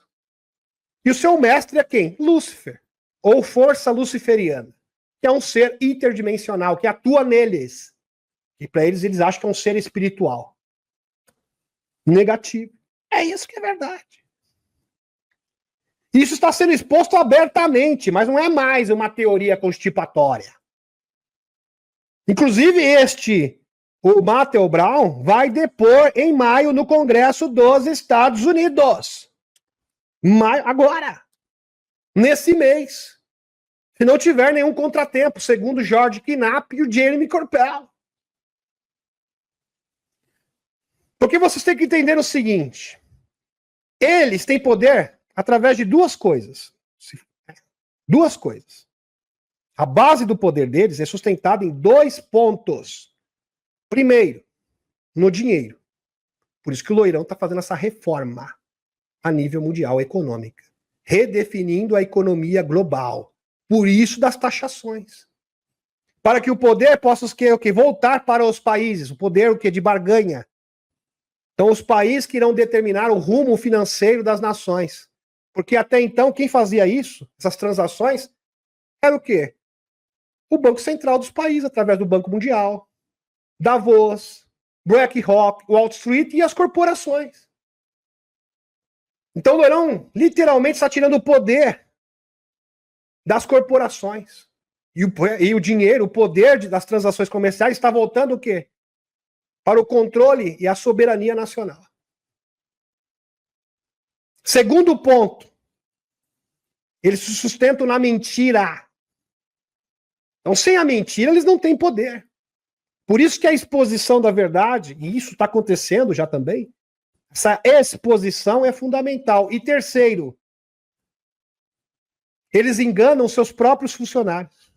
E o seu mestre é quem? Lúcifer, ou força luciferiana, que é um ser interdimensional, que atua neles. E para eles acham que é um ser espiritual. Negativo. É isso que é verdade. Isso está sendo exposto abertamente, mas não é mais uma teoria constipatória. Inclusive o Matthew Brown, vai depor em maio no Congresso dos Estados Unidos. Agora. Nesse mês. Se não tiver nenhum contratempo, segundo o George Knapp e o Jeremy Corbell. Porque vocês têm que entender o seguinte. Eles têm poder através de duas coisas. Duas coisas. A base do poder deles é sustentada em 2 pontos. Primeiro, no dinheiro. Por isso que o Loirão está fazendo essa reforma a nível mundial econômica. Redefinindo a economia global. Por isso das taxações. Para que o poder possa voltar para os países. O poder de barganha. Então os países que irão determinar o rumo financeiro das nações. Porque até então quem fazia isso, essas transações, era o quê? O Banco Central dos países, através do Banco Mundial, Davos, BlackRock, Wall Street e as corporações. Então o Loirão literalmente está tirando o poder das corporações. E o dinheiro, o poder das transações comerciais está voltando o quê? Para o controle e a soberania nacional. Segundo ponto, eles se sustentam na mentira. Então, sem a mentira, eles não têm poder. Por isso que a exposição da verdade, e isso está acontecendo já também, essa exposição é fundamental. E terceiro, eles enganam seus próprios funcionários.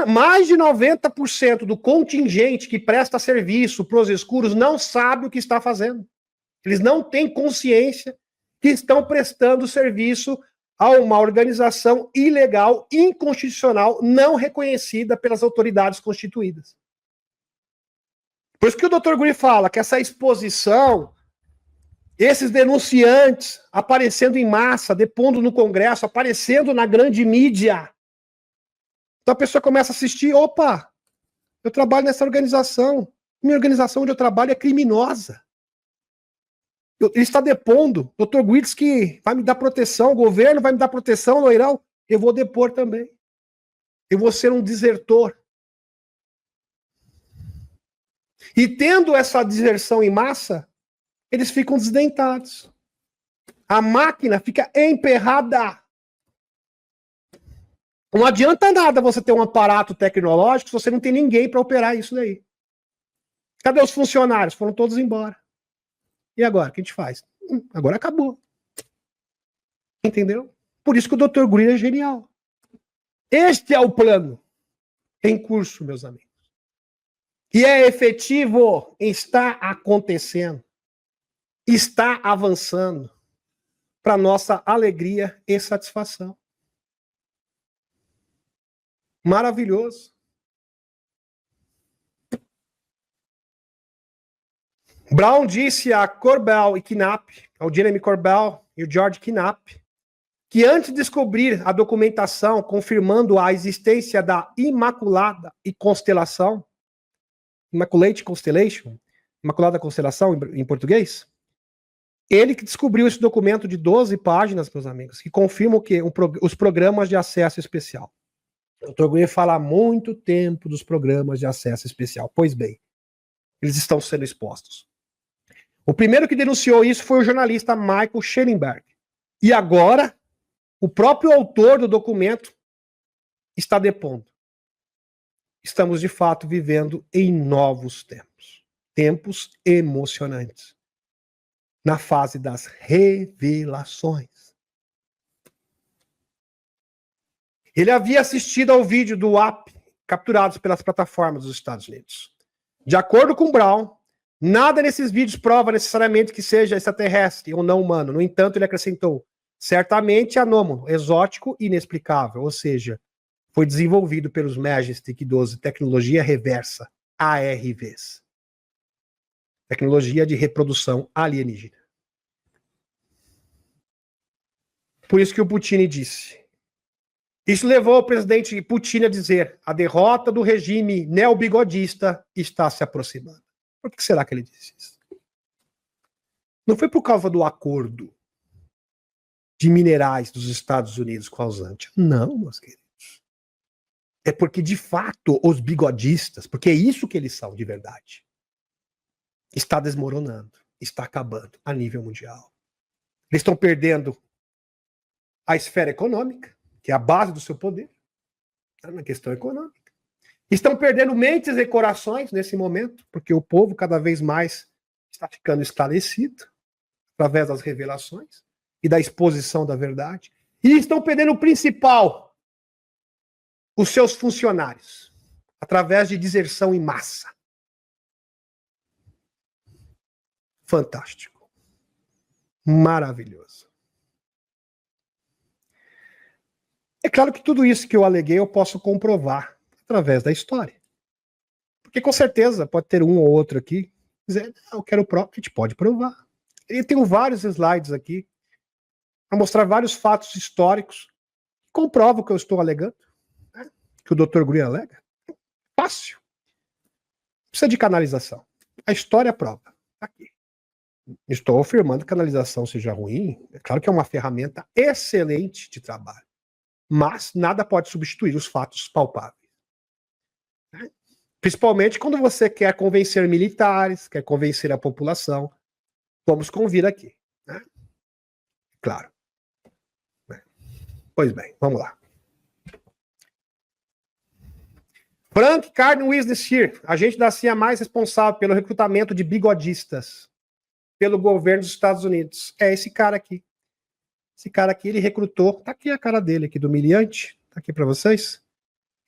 Mais de 90% do contingente que presta serviço para os escuros não sabe o que está fazendo. Eles não têm consciência que estão prestando serviço a uma organização ilegal, inconstitucional, não reconhecida pelas autoridades constituídas. Por isso que o Dr. Guri fala que essa exposição, esses denunciantes aparecendo em massa, depondo no Congresso, aparecendo na grande mídia. Então a pessoa começa a assistir, opa, eu trabalho nessa organização, minha organização onde eu trabalho é criminosa. Ele está depondo, o Dr. Guri diz que vai me dar proteção, o governo vai me dar proteção, Loirão, eu vou depor também. Eu vou ser um desertor. E tendo essa deserção em massa, eles ficam desdentados. A máquina fica emperrada. Não adianta nada você ter um aparato tecnológico se você não tem ninguém para operar isso daí. Cadê os funcionários? Foram todos embora. E agora? O que a gente faz? Agora acabou. Entendeu? Por isso que o Dr. Guri é genial. Este é o plano em curso, meus amigos. E é efetivo, está acontecendo, está avançando para nossa alegria e satisfação. Maravilhoso. Brown disse a Corbell e Knapp, ao Jeremy Corbell e o George Knapp, que antes de descobrir a documentação confirmando a existência da Imaculada e Constelação, Immaculate Constellation, Imaculada Constelação em português, ele que descobriu esse documento de 12 páginas, meus amigos, que confirma o quê? Os programas de acesso especial. O Dr. Guri fala há muito tempo dos programas de acesso especial. Pois bem, eles estão sendo expostos. O primeiro que denunciou isso foi o jornalista Michael Schellenberg. E agora, o próprio autor do documento está depondo. Estamos, de fato, vivendo em novos tempos. Tempos emocionantes. Na fase das revelações. Ele havia assistido ao vídeo do WAP, capturados pelas plataformas dos Estados Unidos. De acordo com Brown, nada nesses vídeos prova necessariamente que seja extraterrestre ou não humano. No entanto, ele acrescentou, certamente anômalo, exótico e inexplicável, ou seja, foi desenvolvido pelos Majestic 12, tecnologia reversa, ARVs. Tecnologia de reprodução alienígena. Por isso que o Putin disse. Isso levou o presidente Putin a dizer: a derrota do regime neobigodista está se aproximando. Por que será que ele disse isso? Não foi por causa do acordo de minerais dos Estados Unidos com a Usante. Não, meus queridos. É porque, de fato, os bigodistas, porque é isso que eles são de verdade, está desmoronando, está acabando a nível mundial. Eles estão perdendo a esfera econômica, que é a base do seu poder, na questão econômica. Estão perdendo mentes e corações nesse momento, porque o povo cada vez mais está ficando esclarecido através das revelações e da exposição da verdade. E estão perdendo o principal, os seus funcionários, através de deserção em massa. Fantástico. Maravilhoso. É claro que tudo isso que eu aleguei eu posso comprovar através da história. Porque com certeza pode ter um ou outro aqui dizer, eu quero provar, a gente pode provar. Eu tenho vários slides aqui para mostrar vários fatos históricos que comprovam o que eu estou alegando, né? Que o Dr. Green alega. Fácil. Precisa de canalização. A história prova. Tá aqui. Estou afirmando que a canalização seja ruim. É claro que é uma ferramenta excelente de trabalho. Mas nada pode substituir os fatos palpáveis. Principalmente quando você quer convencer militares, quer convencer a população. Vamos convir aqui. Né? Claro. Pois bem, vamos lá. Frank Cardin Wisner, agente da CIA mais responsável pelo recrutamento de bigodistas pelo governo dos Estados Unidos. É esse cara aqui. Esse cara aqui, ele recrutou, tá aqui a cara dele aqui, do humilhante, tá aqui para vocês.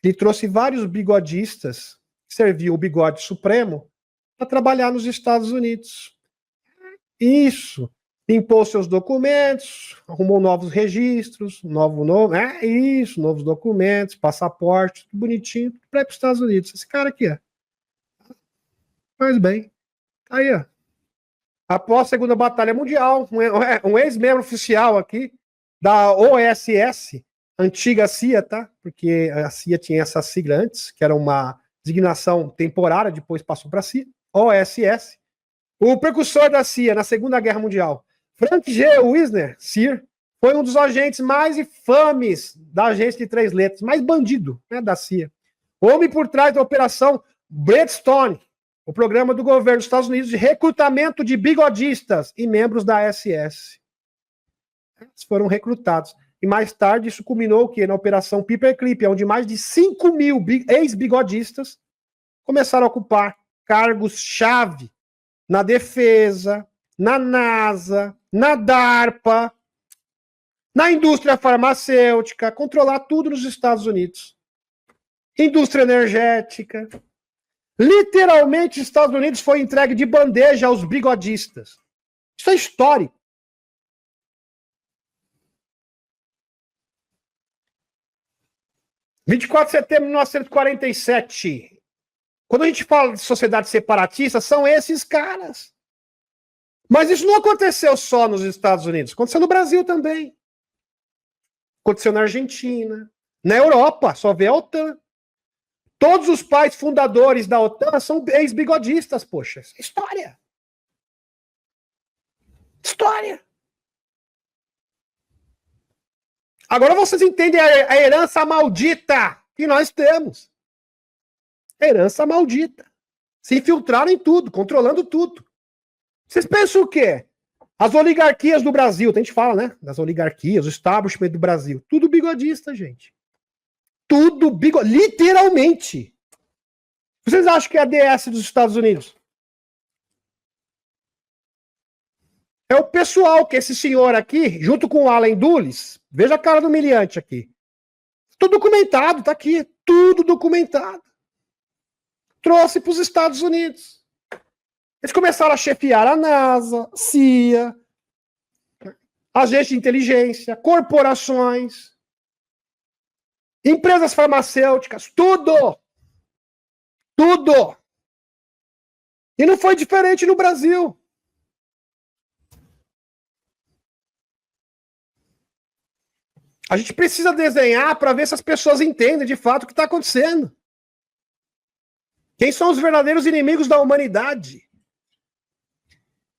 Ele trouxe vários bigodistas, que serviam o bigode supremo, para trabalhar nos Estados Unidos. Isso. Limpou seus documentos, arrumou novos registros, novos documentos, passaporte, tudo bonitinho, para ir para os Estados Unidos. Esse cara aqui, ó. Faz bem. Tá aí, ó. Após a Segunda Batalha Mundial, um ex-membro oficial aqui da OSS, antiga CIA, tá? Porque a CIA tinha essa sigla antes, que era uma designação temporária, depois passou para a CIA, OSS. O precursor da CIA na Segunda Guerra Mundial, Frank G. Wisner, Sir, foi um dos agentes mais infames da agência de 3 letras, mais bandido, né, da CIA. O homem por trás da Operação Redstone, o programa do governo dos Estados Unidos de recrutamento de bigodistas e membros da SS. Eles foram recrutados. E mais tarde isso culminou o quê? Na Operação Paperclip, onde mais de 5.000 ex-bigodistas começaram a ocupar cargos-chave na defesa, na NASA, na DARPA, na indústria farmacêutica, controlar tudo nos Estados Unidos. Indústria energética. Literalmente, os Estados Unidos foi entregue de bandeja aos bigodistas. Isso é histórico. – 24 de setembro de 1947. Quando a gente fala de sociedade separatista, são esses caras. Mas isso não aconteceu só nos Estados Unidos. Aconteceu no Brasil também. Aconteceu na Argentina. Na Europa, só vê a OTAN. Todos os pais fundadores da OTAN são ex-bigodistas, poxa. História. História. Agora vocês entendem a herança maldita que nós temos. Herança maldita. Se infiltraram em tudo, controlando tudo. Vocês pensam o quê? As oligarquias do Brasil, a gente fala, né? Das oligarquias, o establishment do Brasil. Tudo bigodista, gente. Tudo bigodista. Literalmente. Vocês acham que é a DS dos Estados Unidos? É o pessoal que esse senhor aqui, junto com o Allen Dulles, veja a cara do humilhante aqui. Tudo documentado, tá aqui. Tudo documentado. Trouxe para os Estados Unidos. Eles começaram a chefiar a NASA, CIA, agentes de inteligência, corporações, empresas farmacêuticas, tudo. Tudo. E não foi diferente no Brasil. A gente precisa desenhar para ver se as pessoas entendem de fato o que está acontecendo. Quem são os verdadeiros inimigos da humanidade?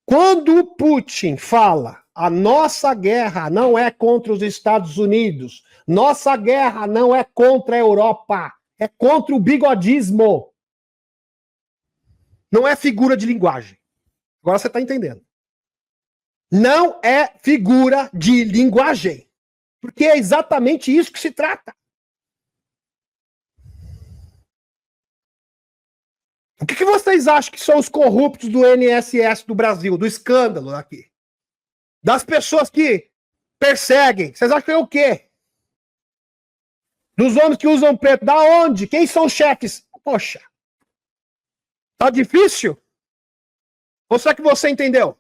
Quando o Putin fala a nossa guerra não é contra os Estados Unidos, nossa guerra não é contra a Europa, é contra o bigodismo. Não é figura de linguagem. Agora você está entendendo. Não é figura de linguagem. Porque é exatamente isso que se trata. O que vocês acham que são os corruptos do INSS do Brasil, do escândalo aqui? Das pessoas que perseguem. Vocês acham que é o quê? Dos homens que usam preto. Da onde? Quem são os chefes? Poxa. Tá difícil? Ou será que você entendeu?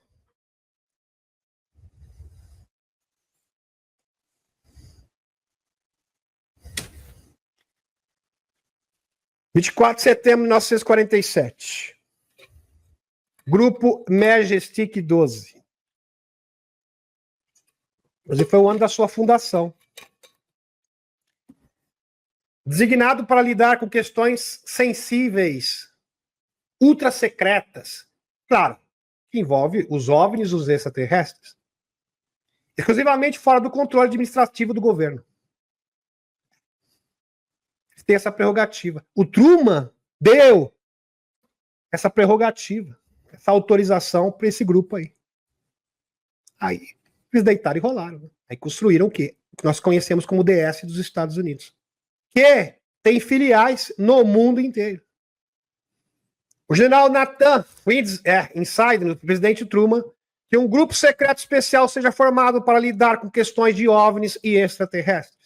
(24 de setembro de 1947). Grupo Majestic 12. Inclusive foi o ano da sua fundação. Designado para lidar com questões sensíveis, ultra secretas, claro, que envolve os OVNIs e os extraterrestres, exclusivamente fora do controle administrativo do governo. Tem essa prerrogativa. O Truman deu essa prerrogativa, essa autorização para esse grupo aí. Aí eles deitaram e rolaram. Né? Aí construíram o quê? O que nós conhecemos como DS dos Estados Unidos. Que tem filiais no mundo inteiro. O general Nathan Woods, insider do presidente Truman, que um grupo secreto especial seja formado para lidar com questões de OVNIs e extraterrestres.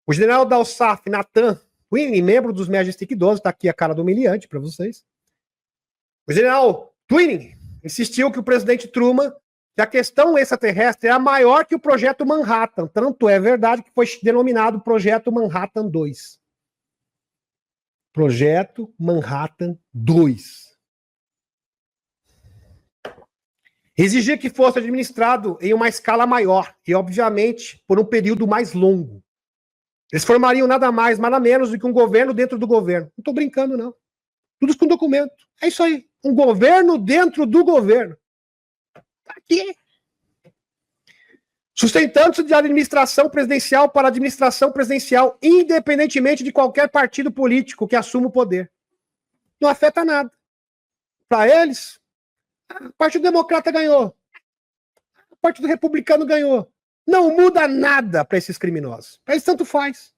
O general da USAF, Nathan Twinning, membro dos Majestic 12, está aqui a cara do humilhante para vocês. O general Twinning insistiu que o presidente Truman, que a questão extraterrestre é maior que o projeto Manhattan. Tanto é verdade que foi denominado Projeto Manhattan 2. Projeto Manhattan 2. Exigia que fosse administrado em uma escala maior e, obviamente, por um período mais longo. Eles formariam nada mais, nada menos do que um governo dentro do governo. Não estou brincando, não. Tudo com documento. É isso aí. Um governo dentro do governo. Tá aqui. Sustentando-se de administração presidencial para administração presidencial, independentemente de qualquer partido político que assuma o poder. Não afeta nada. Para eles, o Partido Democrata ganhou. O Partido Republicano ganhou. Não muda nada para esses criminosos. Para eles tanto faz.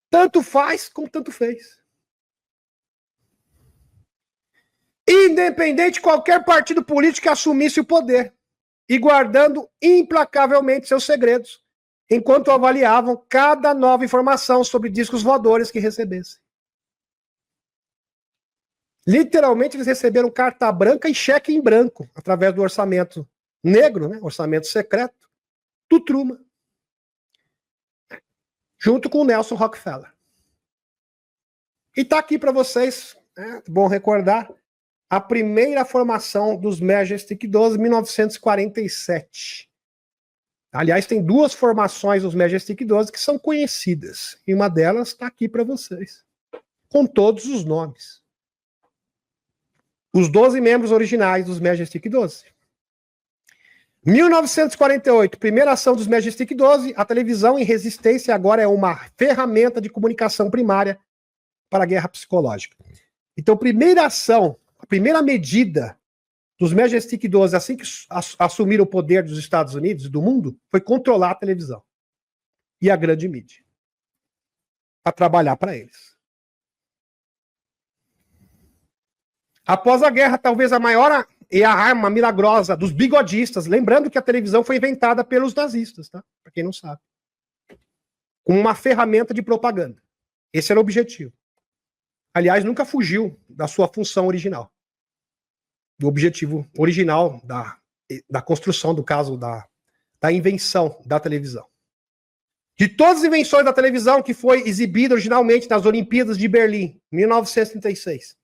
Tanto faz como tanto fez. Independente de qualquer partido político que assumisse o poder. E guardando implacavelmente seus segredos, enquanto avaliavam cada nova informação sobre discos voadores que recebessem. Literalmente, eles receberam carta branca e cheque em branco, através do orçamento negro, né, orçamento secreto, do Truman, junto com o Nelson Rockefeller. E está aqui para vocês, bom recordar, a primeira formação dos Majestic 12, 1947. Aliás, tem duas formações dos Majestic 12 que são conhecidas, e uma delas está aqui para vocês, com todos os nomes. Os 12 membros originais dos Majestic 12. 1948, primeira ação dos Majestic 12, a televisão em resistência agora é uma ferramenta de comunicação primária para a guerra psicológica. Então, primeira ação, a primeira medida dos Majestic 12, assim que assumiram o poder dos Estados Unidos e do mundo, foi controlar a televisão e a grande mídia para trabalhar para eles. Após a guerra, talvez a maior e a arma milagrosa dos bigodistas, lembrando que a televisão foi inventada pelos nazistas, tá? Para quem não sabe. Com uma ferramenta de propaganda. Esse era o objetivo. Aliás, nunca fugiu da sua função original. Do objetivo original da construção, do caso da invenção da televisão. De todas as invenções da televisão que foi exibida originalmente nas Olimpíadas de Berlim, 1936,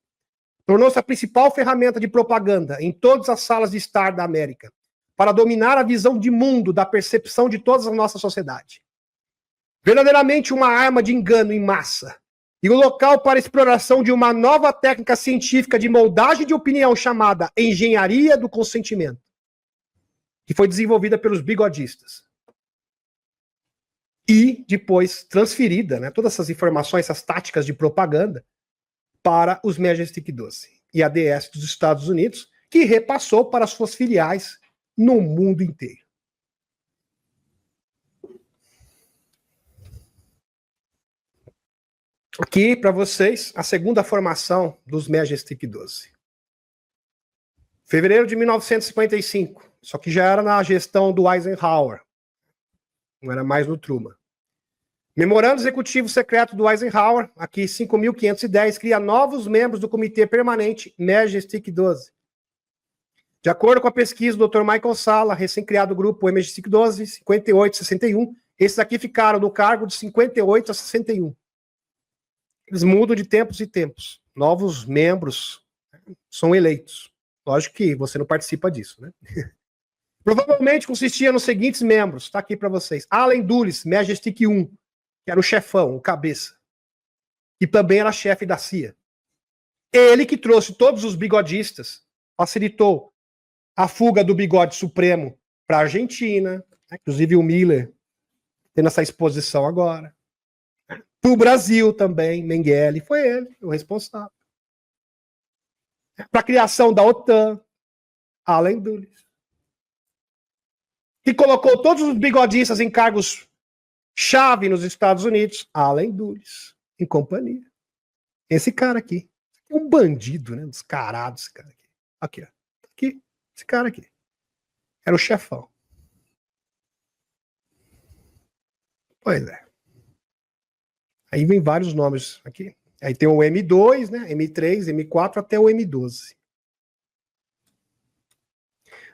tornou-se a principal ferramenta de propaganda em todas as salas de estar da América, para dominar a visão de mundo da percepção de toda a nossa sociedade. Verdadeiramente uma arma de engano em massa, e o local para exploração de uma nova técnica científica de moldagem de opinião chamada engenharia do consentimento, que foi desenvolvida pelos bigodistas. E depois transferida, né, todas essas informações, essas táticas de propaganda, para os Majestic 12 e a DS dos Estados Unidos, que repassou para suas filiais no mundo inteiro. Aqui, para vocês, a segunda formação dos Majestic 12. Fevereiro de 1955, só que já era na gestão do Eisenhower, não era mais no Truman. Memorando Executivo Secreto do Eisenhower, aqui 5.510, cria novos membros do Comitê Permanente Majestic 12. De acordo com a pesquisa do Dr. Michael Salla, recém-criado grupo Majestic 12, 58 e 61, esses aqui ficaram no cargo de 58 a 61. Eles mudam de tempos e tempos. Novos membros são eleitos. Lógico que você não participa disso, né? Provavelmente consistia nos seguintes membros, está aqui para vocês. Allen Dulles, Majestic 1, que era o chefão, o cabeça. E também era chefe da CIA. Ele que trouxe todos os bigodistas, facilitou a fuga do bigode supremo para a Argentina, né? Inclusive o Miller tendo essa exposição agora. Para o Brasil também, Mengele, foi ele o responsável. Para a criação da OTAN, Allen Dulles. Que colocou todos os bigodistas em cargos chave nos Estados Unidos, Allen Dulles, em companhia. Esse cara aqui. É um bandido, né? Descarado esse cara aqui. Aqui, ó. Aqui, esse cara aqui. Era o chefão. Pois é. Aí vem vários nomes aqui. Aí tem o M2, né? M3, M4 até o M12.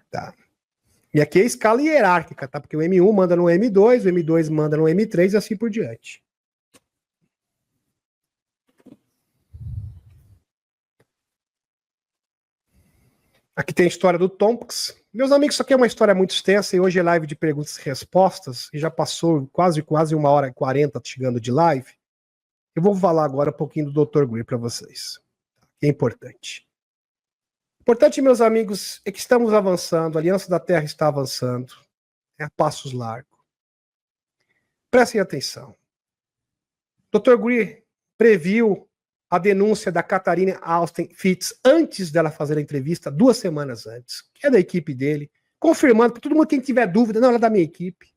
Tá. E aqui é a escala hierárquica, tá? Porque o M1 manda no M2, o M2 manda no M3 e assim por diante. Aqui tem a história do Tompkins. Meus amigos, isso aqui é uma história muito extensa e hoje é live de perguntas e respostas e já passou quase 1h40 chegando de live. Eu vou falar agora um pouquinho do Dr. Greer para vocês. É importante. Importante, meus amigos, é que estamos avançando, a Aliança da Terra está avançando, a passos largos. Prestem atenção. Dr. Greer previu a denúncia da Katharine Austin Fitts antes dela fazer a entrevista, 2 semanas antes, que é da equipe dele, confirmando para todo mundo, quem tiver dúvida, não, ela é da minha equipe,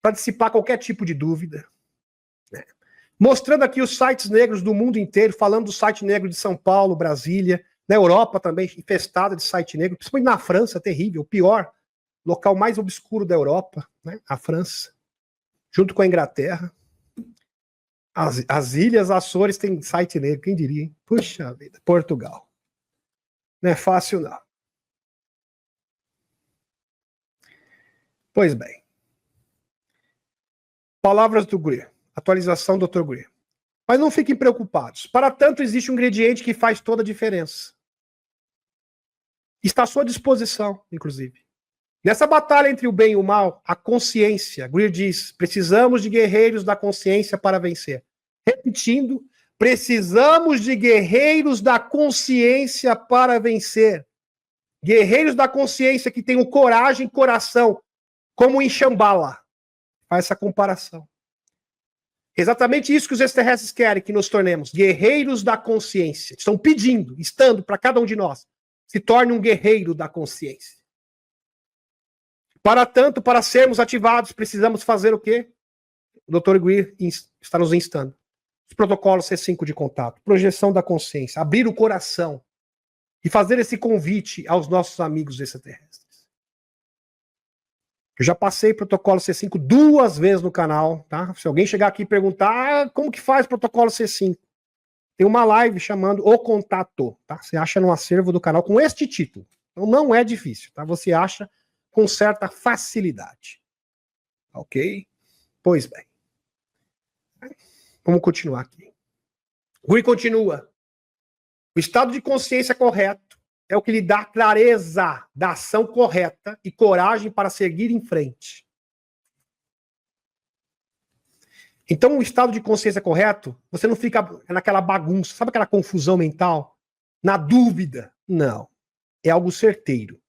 para dissipar qualquer tipo de dúvida. Mostrando aqui os sites negros do mundo inteiro, falando do site negro de São Paulo, Brasília, na Europa também, infestada de site negro, principalmente na França, terrível, o pior, local mais obscuro da Europa, né? A França, junto com a Inglaterra. As Ilhas Açores têm site negro, quem diria, hein? Puxa vida, Portugal. Não é fácil, não. Pois bem. Palavras do Greer. Atualização do Dr. Greer. Mas não fiquem preocupados. Para tanto, existe um ingrediente que faz toda a diferença. Está à sua disposição, inclusive. Nessa batalha entre o bem e o mal, a consciência, Greer diz, precisamos de guerreiros da consciência para vencer. Repetindo, precisamos de guerreiros da consciência para vencer. Guerreiros da consciência que tenham coragem e coração, como em Shambhala. Faz essa comparação. Exatamente isso que os extraterrestres querem que nos tornemos, guerreiros da consciência. Estão pedindo, estando para cada um de nós. Se torne um guerreiro da consciência. Para tanto, para sermos ativados, precisamos fazer o quê? O Dr. Guir está nos instando. Os protocolos C5 de contato, projeção da consciência, abrir o coração e fazer esse convite aos nossos amigos extraterrestres. Eu já passei protocolo C5 2 vezes no canal, tá? Se alguém chegar aqui e perguntar como que faz protocolo C5, tem uma live chamando O Contato, tá? Você acha no acervo do canal com este título. Então não é difícil, tá? Você acha com certa facilidade. Ok? Pois bem. Vamos continuar aqui. Rui continua. O estado de consciência correto é o que lhe dá clareza da ação correta e coragem para seguir em frente. Então, o estado de consciência correto, você não fica naquela bagunça, sabe aquela confusão mental? Na dúvida. Não. É algo certeiro.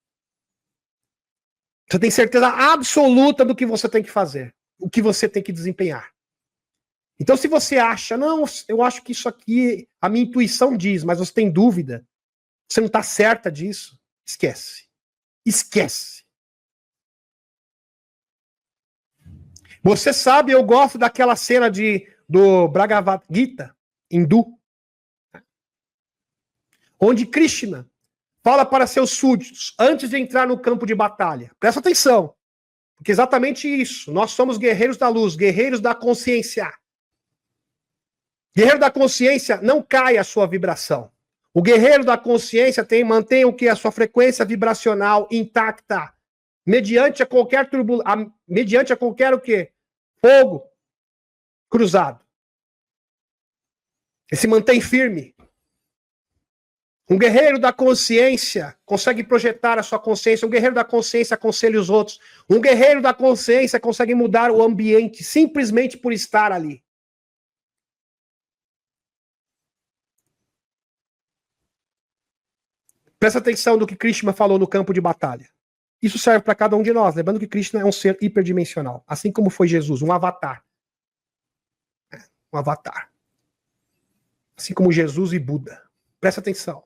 Você tem certeza absoluta do que você tem que fazer, o que você tem que desempenhar. Então, se você acha, não, eu acho que isso aqui, a minha intuição diz, mas você tem dúvida, você não está certa disso, esquece. Esquece. Você sabe, eu gosto daquela cena do Bhagavad Gita, hindu, onde Krishna fala para seus súditos, antes de entrar no campo de batalha, presta atenção, porque é exatamente isso, nós somos guerreiros da luz, guerreiros da consciência. Guerreiro da consciência, não cai a sua vibração. O guerreiro da consciência mantém o que? A sua frequência vibracional intacta, mediante a qualquer turbulência, mediante a qualquer o quê? Fogo cruzado. Ele se mantém firme. Um guerreiro da consciência consegue projetar a sua consciência. Um guerreiro da consciência aconselha os outros. Um guerreiro da consciência consegue mudar o ambiente simplesmente por estar ali. Presta atenção no que Krishna falou no campo de batalha. Isso serve para cada um de nós. Lembrando que Krishna é um ser hiperdimensional. Assim como foi Jesus, um avatar. Um avatar. Assim como Jesus e Buda. Presta atenção.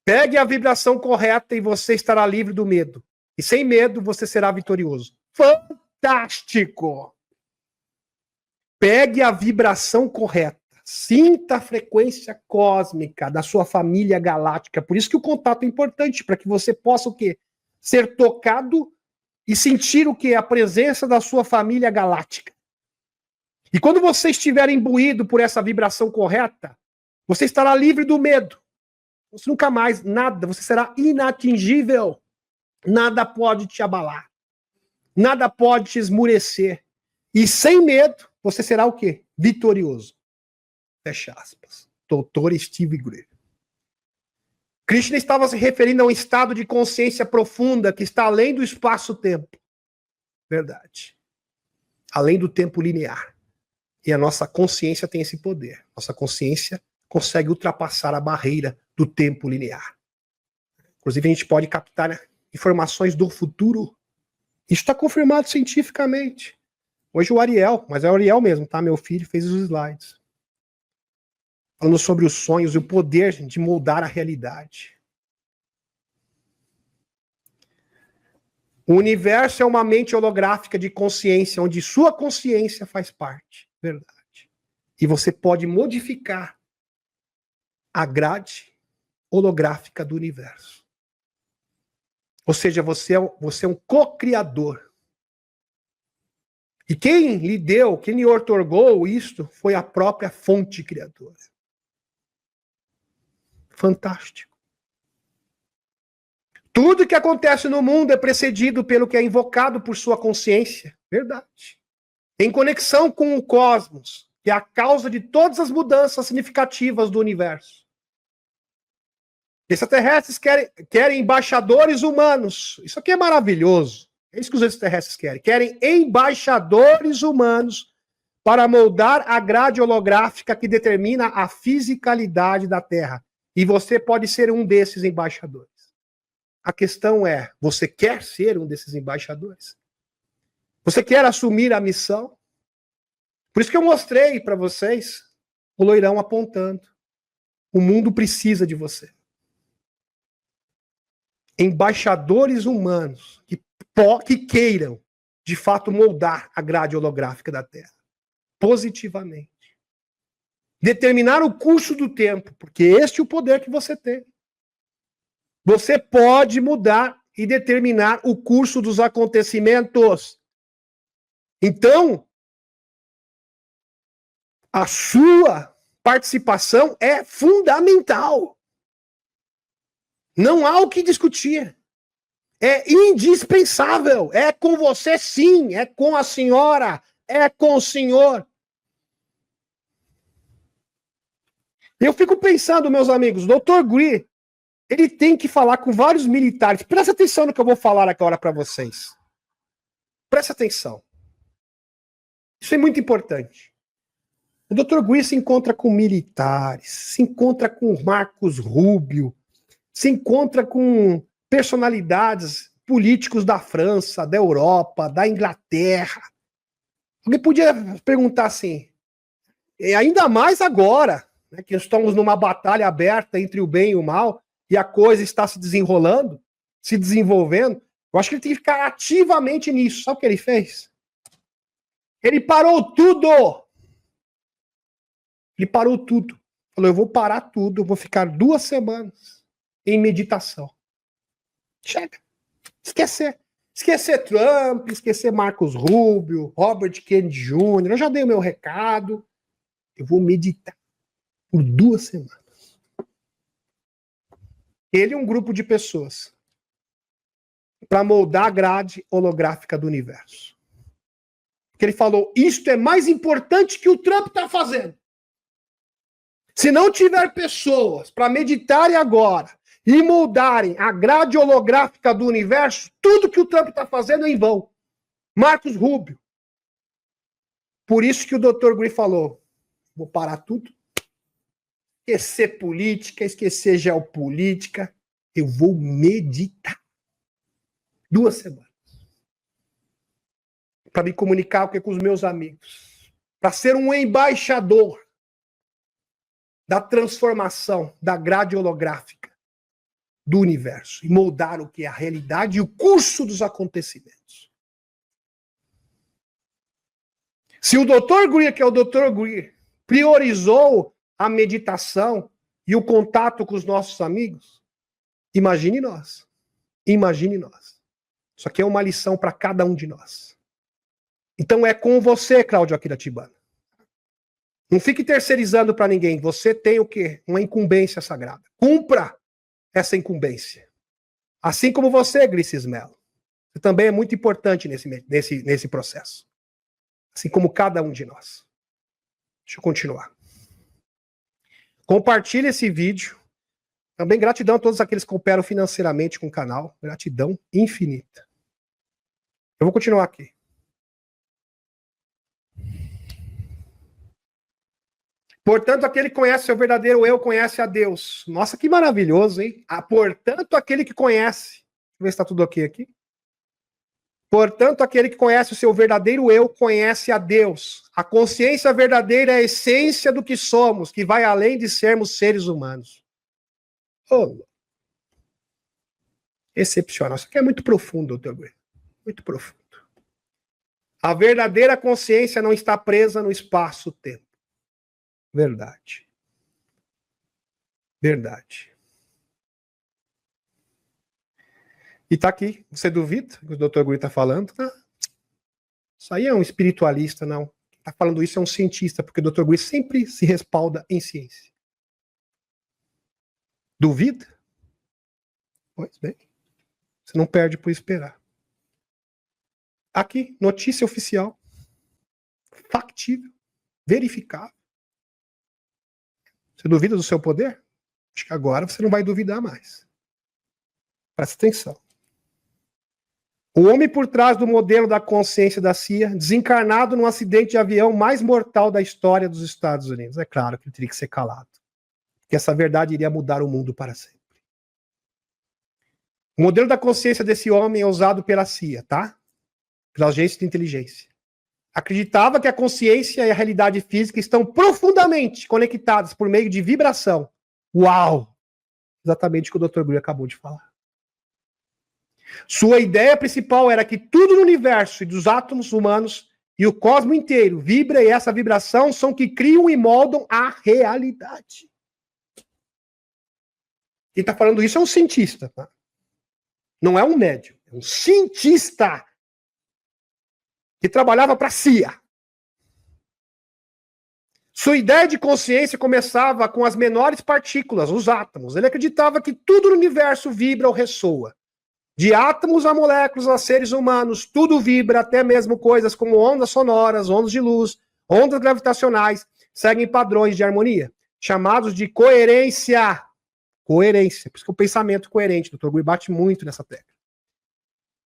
Pegue a vibração correta e você estará livre do medo. E sem medo você será vitorioso. Fantástico! Pegue a vibração correta. Sinta a frequência cósmica da sua família galáctica. Por isso que o contato é importante, para que você possa o quê? Ser tocado e sentir o quê? A presença da sua família galáctica. E quando você estiver imbuído por essa vibração correta, você estará livre do medo. Você nunca mais, nada, você será inatingível. Nada pode te abalar. Nada pode te esmurecer. E sem medo, você será o quê? Vitorioso. Fecha aspas. Doutor Steve Greer. Krishna estava se referindo a um estado de consciência profunda que está além do espaço-tempo. Verdade. Além do tempo linear. E a nossa consciência tem esse poder. Nossa consciência consegue ultrapassar a barreira do tempo linear. Inclusive, a gente pode captar informações do futuro. Isso está confirmado cientificamente. Hoje o Ariel, mas é o Ariel mesmo, tá? Meu filho fez os slides. Falando sobre os sonhos e o poder de moldar a realidade. O universo é uma mente holográfica de consciência, onde sua consciência faz parte. Verdade. E você pode modificar a grade holográfica do universo. Ou seja, você é um co-criador. E quem lhe deu, quem lhe outorgou isto, foi a própria fonte criadora. Fantástico. Tudo que acontece no mundo é precedido pelo que é invocado por sua consciência. Verdade. Em conexão com o cosmos, que é a causa de todas as mudanças significativas do universo. Extraterrestres querem embaixadores humanos. Isso aqui é maravilhoso. É isso que os extraterrestres querem. Querem embaixadores humanos para moldar a grade holográfica que determina a fisicalidade da Terra. E você pode ser um desses embaixadores. A questão é, você quer ser um desses embaixadores? Você quer assumir a missão? Por isso que eu mostrei para vocês o loirão apontando. O mundo precisa de você. embaixadores humanos que queiram, de fato, moldar a grade holográfica da Terra, positivamente. Determinar o curso do tempo, porque este é o poder que você tem. Você pode mudar e determinar o curso dos acontecimentos. Então, a sua participação é fundamental. Não há o que discutir. É indispensável. É com você, sim. É com a senhora. É com o senhor. Eu fico pensando, meus amigos, o Dr. Greer, ele tem que falar com vários militares. Presta atenção no que eu vou falar agora para vocês. Presta atenção. Isso é muito importante. O Dr. Greer se encontra com militares, se encontra com Marcos Rubio, se encontra com personalidades políticos da França, da Europa, da Inglaterra. Alguém podia perguntar assim, e ainda mais agora, né, que estamos numa batalha aberta entre o bem e o mal, e a coisa está se desenrolando, se desenvolvendo, eu acho que ele tem que ficar ativamente nisso. Sabe o que ele fez? Ele parou tudo! Ele parou tudo. Falou, eu vou parar tudo, eu vou ficar 2 semanas em meditação. Chega. Esquecer. Esquecer Trump, esquecer Marcos Rubio, Robert Kennedy Jr. Eu já dei o meu recado. Eu vou meditar por 2 semanas. Ele é um grupo de pessoas para moldar a grade holográfica do universo. Porque ele falou, isto é mais importante que o Trump está fazendo. Se não tiver pessoas para meditarem agora e moldarem a grade holográfica do universo, tudo que o Trump está fazendo é em vão. Marcos Rubio. Por isso que o Dr. Greer falou, vou parar tudo, esquecer política, esquecer geopolítica, eu vou meditar. 2 semanas. Para me comunicar com os meus amigos. Para ser um embaixador da transformação da grade holográfica do universo e moldar o que é a realidade e o curso dos acontecimentos. Se o Dr. Greer, que é o Dr. Greer, priorizou a meditação e o contato com os nossos amigos, imagine nós. Imagine nós. Isso aqui é uma lição para cada um de nós. Então é com você, Cláudio Akira-Tibana. Não fique terceirizando para ninguém. Você tem o quê? Uma incumbência sagrada. Cumpra essa incumbência. Assim como você, Grissis Mello. Você também é muito importante nesse processo. Assim como cada um de nós. Deixa eu continuar. Compartilhe esse vídeo. Também gratidão a todos aqueles que cooperam financeiramente com o canal. Gratidão infinita. Eu vou continuar aqui. Portanto, aquele que conhece o seu verdadeiro eu conhece a Deus. Nossa, que maravilhoso, hein? Portanto, aquele que conhece. Deixa eu ver se está tudo ok aqui. Portanto, aquele que conhece o seu verdadeiro eu conhece a Deus. A consciência verdadeira é a essência do que somos, que vai além de sermos seres humanos. Oh, excepcional. Isso aqui é muito profundo, Dr. Greer. Muito profundo. A verdadeira consciência não está presa no espaço-tempo. Verdade. Verdade. E tá aqui. Você duvida o que o Dr. Greer está falando? Ah, isso aí é um espiritualista, não. Quem está falando isso é um cientista, porque o Dr. Greer sempre se respalda em ciência. Duvida? Pois bem. Você não perde por esperar. Aqui, notícia oficial. Factível. Verificável. Você duvida do seu poder? Acho que agora você não vai duvidar mais. Presta atenção. O homem por trás do modelo da consciência da CIA, desencarnado num acidente de avião mais mortal da história dos Estados Unidos. É claro que ele teria que ser calado. Porque essa verdade iria mudar o mundo para sempre. O modelo da consciência desse homem é usado pela CIA, tá? Pela agência de inteligência. Acreditava que a consciência e a realidade física estão profundamente conectadas por meio de vibração. Uau! Exatamente o que o Dr. Greer acabou de falar. Sua ideia principal era que tudo no universo e dos átomos humanos e o cosmos inteiro vibra, e essa vibração são que criam e moldam a realidade. Quem está falando isso é um cientista, tá? Não é um médium, é um cientista que trabalhava para a CIA. Sua ideia de consciência começava com as menores partículas, os átomos. Ele acreditava que tudo no universo vibra ou ressoa. De átomos a moléculas a seres humanos, tudo vibra, até mesmo coisas como ondas sonoras, ondas de luz, ondas gravitacionais, seguem padrões de harmonia, chamados de coerência. Coerência, por isso que o pensamento coerente, o Dr. Gui bate muito nessa tecla.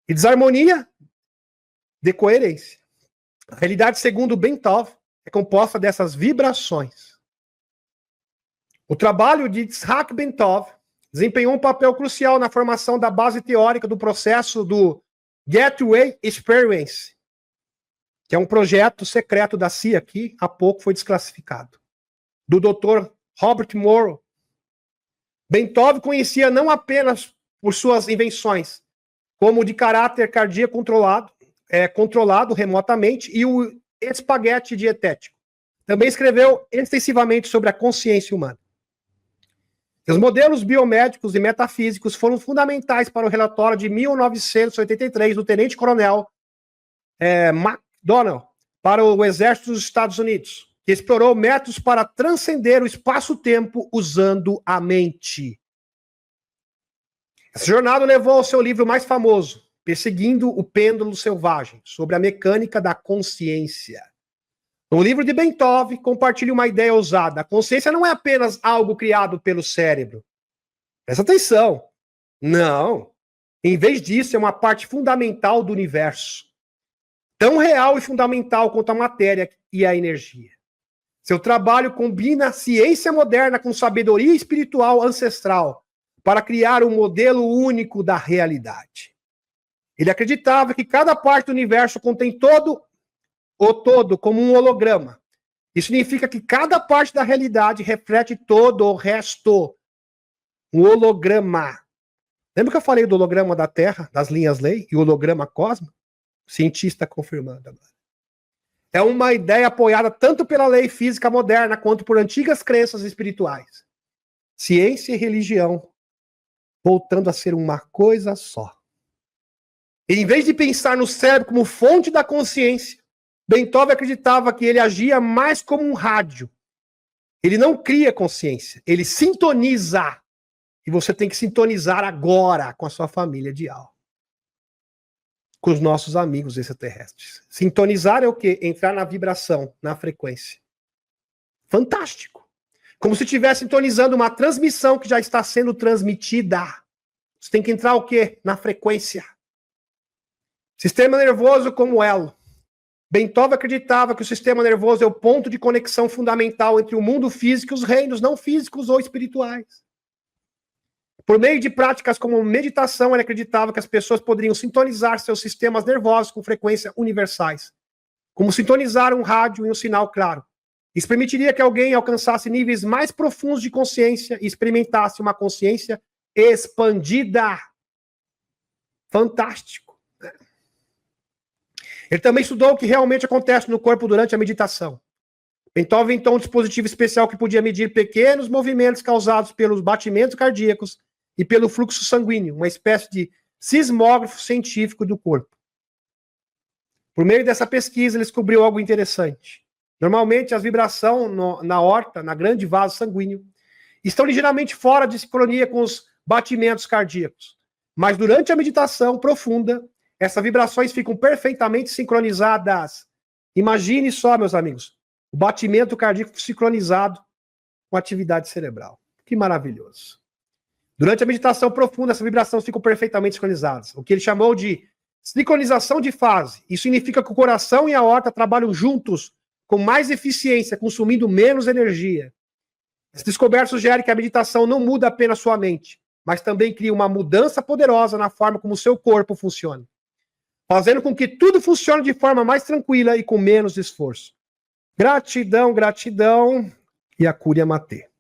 E desarmonia, de coerência. A realidade, segundo Bentov, é composta dessas vibrações. O trabalho de Itzhak Bentov desempenhou um papel crucial na formação da base teórica do processo do Gateway Experience, que é um projeto secreto da CIA que há pouco foi desclassificado, do Dr. Robert Morrow. Bentov conhecia não apenas por suas invenções, como de caráter cardíaco controlado remotamente, e o espaguete dietético. Também escreveu extensivamente sobre a consciência humana. Os modelos biomédicos e metafísicos foram fundamentais para o relatório de 1983 do tenente-coronel McDonnell para o Exército dos Estados Unidos, que explorou métodos para transcender o espaço-tempo usando a mente. Essa jornada levou ao seu livro mais famoso, Perseguindo o Pêndulo Selvagem, sobre a mecânica da consciência. No livro de Bentov, compartilha uma ideia ousada. A consciência não é apenas algo criado pelo cérebro. Presta atenção. Não. Em vez disso, é uma parte fundamental do universo. Tão real e fundamental quanto a matéria e a energia. Seu trabalho combina a ciência moderna com sabedoria espiritual ancestral para criar um modelo único da realidade. Ele acreditava que cada parte do universo contém o todo como um holograma. Isso significa que cada parte da realidade reflete todo o resto. Um holograma. Lembra que eu falei do holograma da Terra, das linhas lei, e o holograma cósmico? O cientista confirmando agora. É uma ideia apoiada tanto pela lei física moderna quanto por antigas crenças espirituais. Ciência e religião voltando a ser uma coisa só. E, em vez de pensar no cérebro como fonte da consciência, Bentov acreditava que ele agia mais como um rádio. Ele não cria consciência, ele sintoniza. E você tem que sintonizar agora com a sua família de alma. Com os nossos amigos extraterrestres. Sintonizar é o quê? Entrar na vibração, na frequência. Fantástico. Como se estivesse sintonizando uma transmissão que já está sendo transmitida. Você tem que entrar o quê? Na frequência. Sistema nervoso como elo. Bentov acreditava que o sistema nervoso é o ponto de conexão fundamental entre o mundo físico e os reinos não físicos ou espirituais. Por meio de práticas como meditação, ele acreditava que as pessoas poderiam sintonizar seus sistemas nervosos com frequências universais, como sintonizar um rádio e um sinal claro. Isso permitiria que alguém alcançasse níveis mais profundos de consciência e experimentasse uma consciência expandida. Fantástico. Ele também estudou o que realmente acontece no corpo durante a meditação. Bentov inventou um dispositivo especial que podia medir pequenos movimentos causados pelos batimentos cardíacos e pelo fluxo sanguíneo, uma espécie de sismógrafo científico do corpo. Por meio dessa pesquisa, ele descobriu algo interessante. Normalmente, as vibrações na aorta, na grande vaso sanguíneo, estão ligeiramente fora de sincronia com os batimentos cardíacos. Mas durante a meditação profunda, essas vibrações ficam perfeitamente sincronizadas. Imagine só, meus amigos, o batimento cardíaco sincronizado com a atividade cerebral. Que maravilhoso. Durante a meditação profunda, essas vibrações ficam perfeitamente sincronizadas. O que ele chamou de sincronização de fase. Isso significa que o coração e a aorta trabalham juntos com mais eficiência, consumindo menos energia. Essa descoberta sugere que a meditação não muda apenas sua mente, mas também cria uma mudança poderosa na forma como o seu corpo funciona, fazendo com que tudo funcione de forma mais tranquila e com menos esforço. Gratidão, gratidão e a Cúria Matê.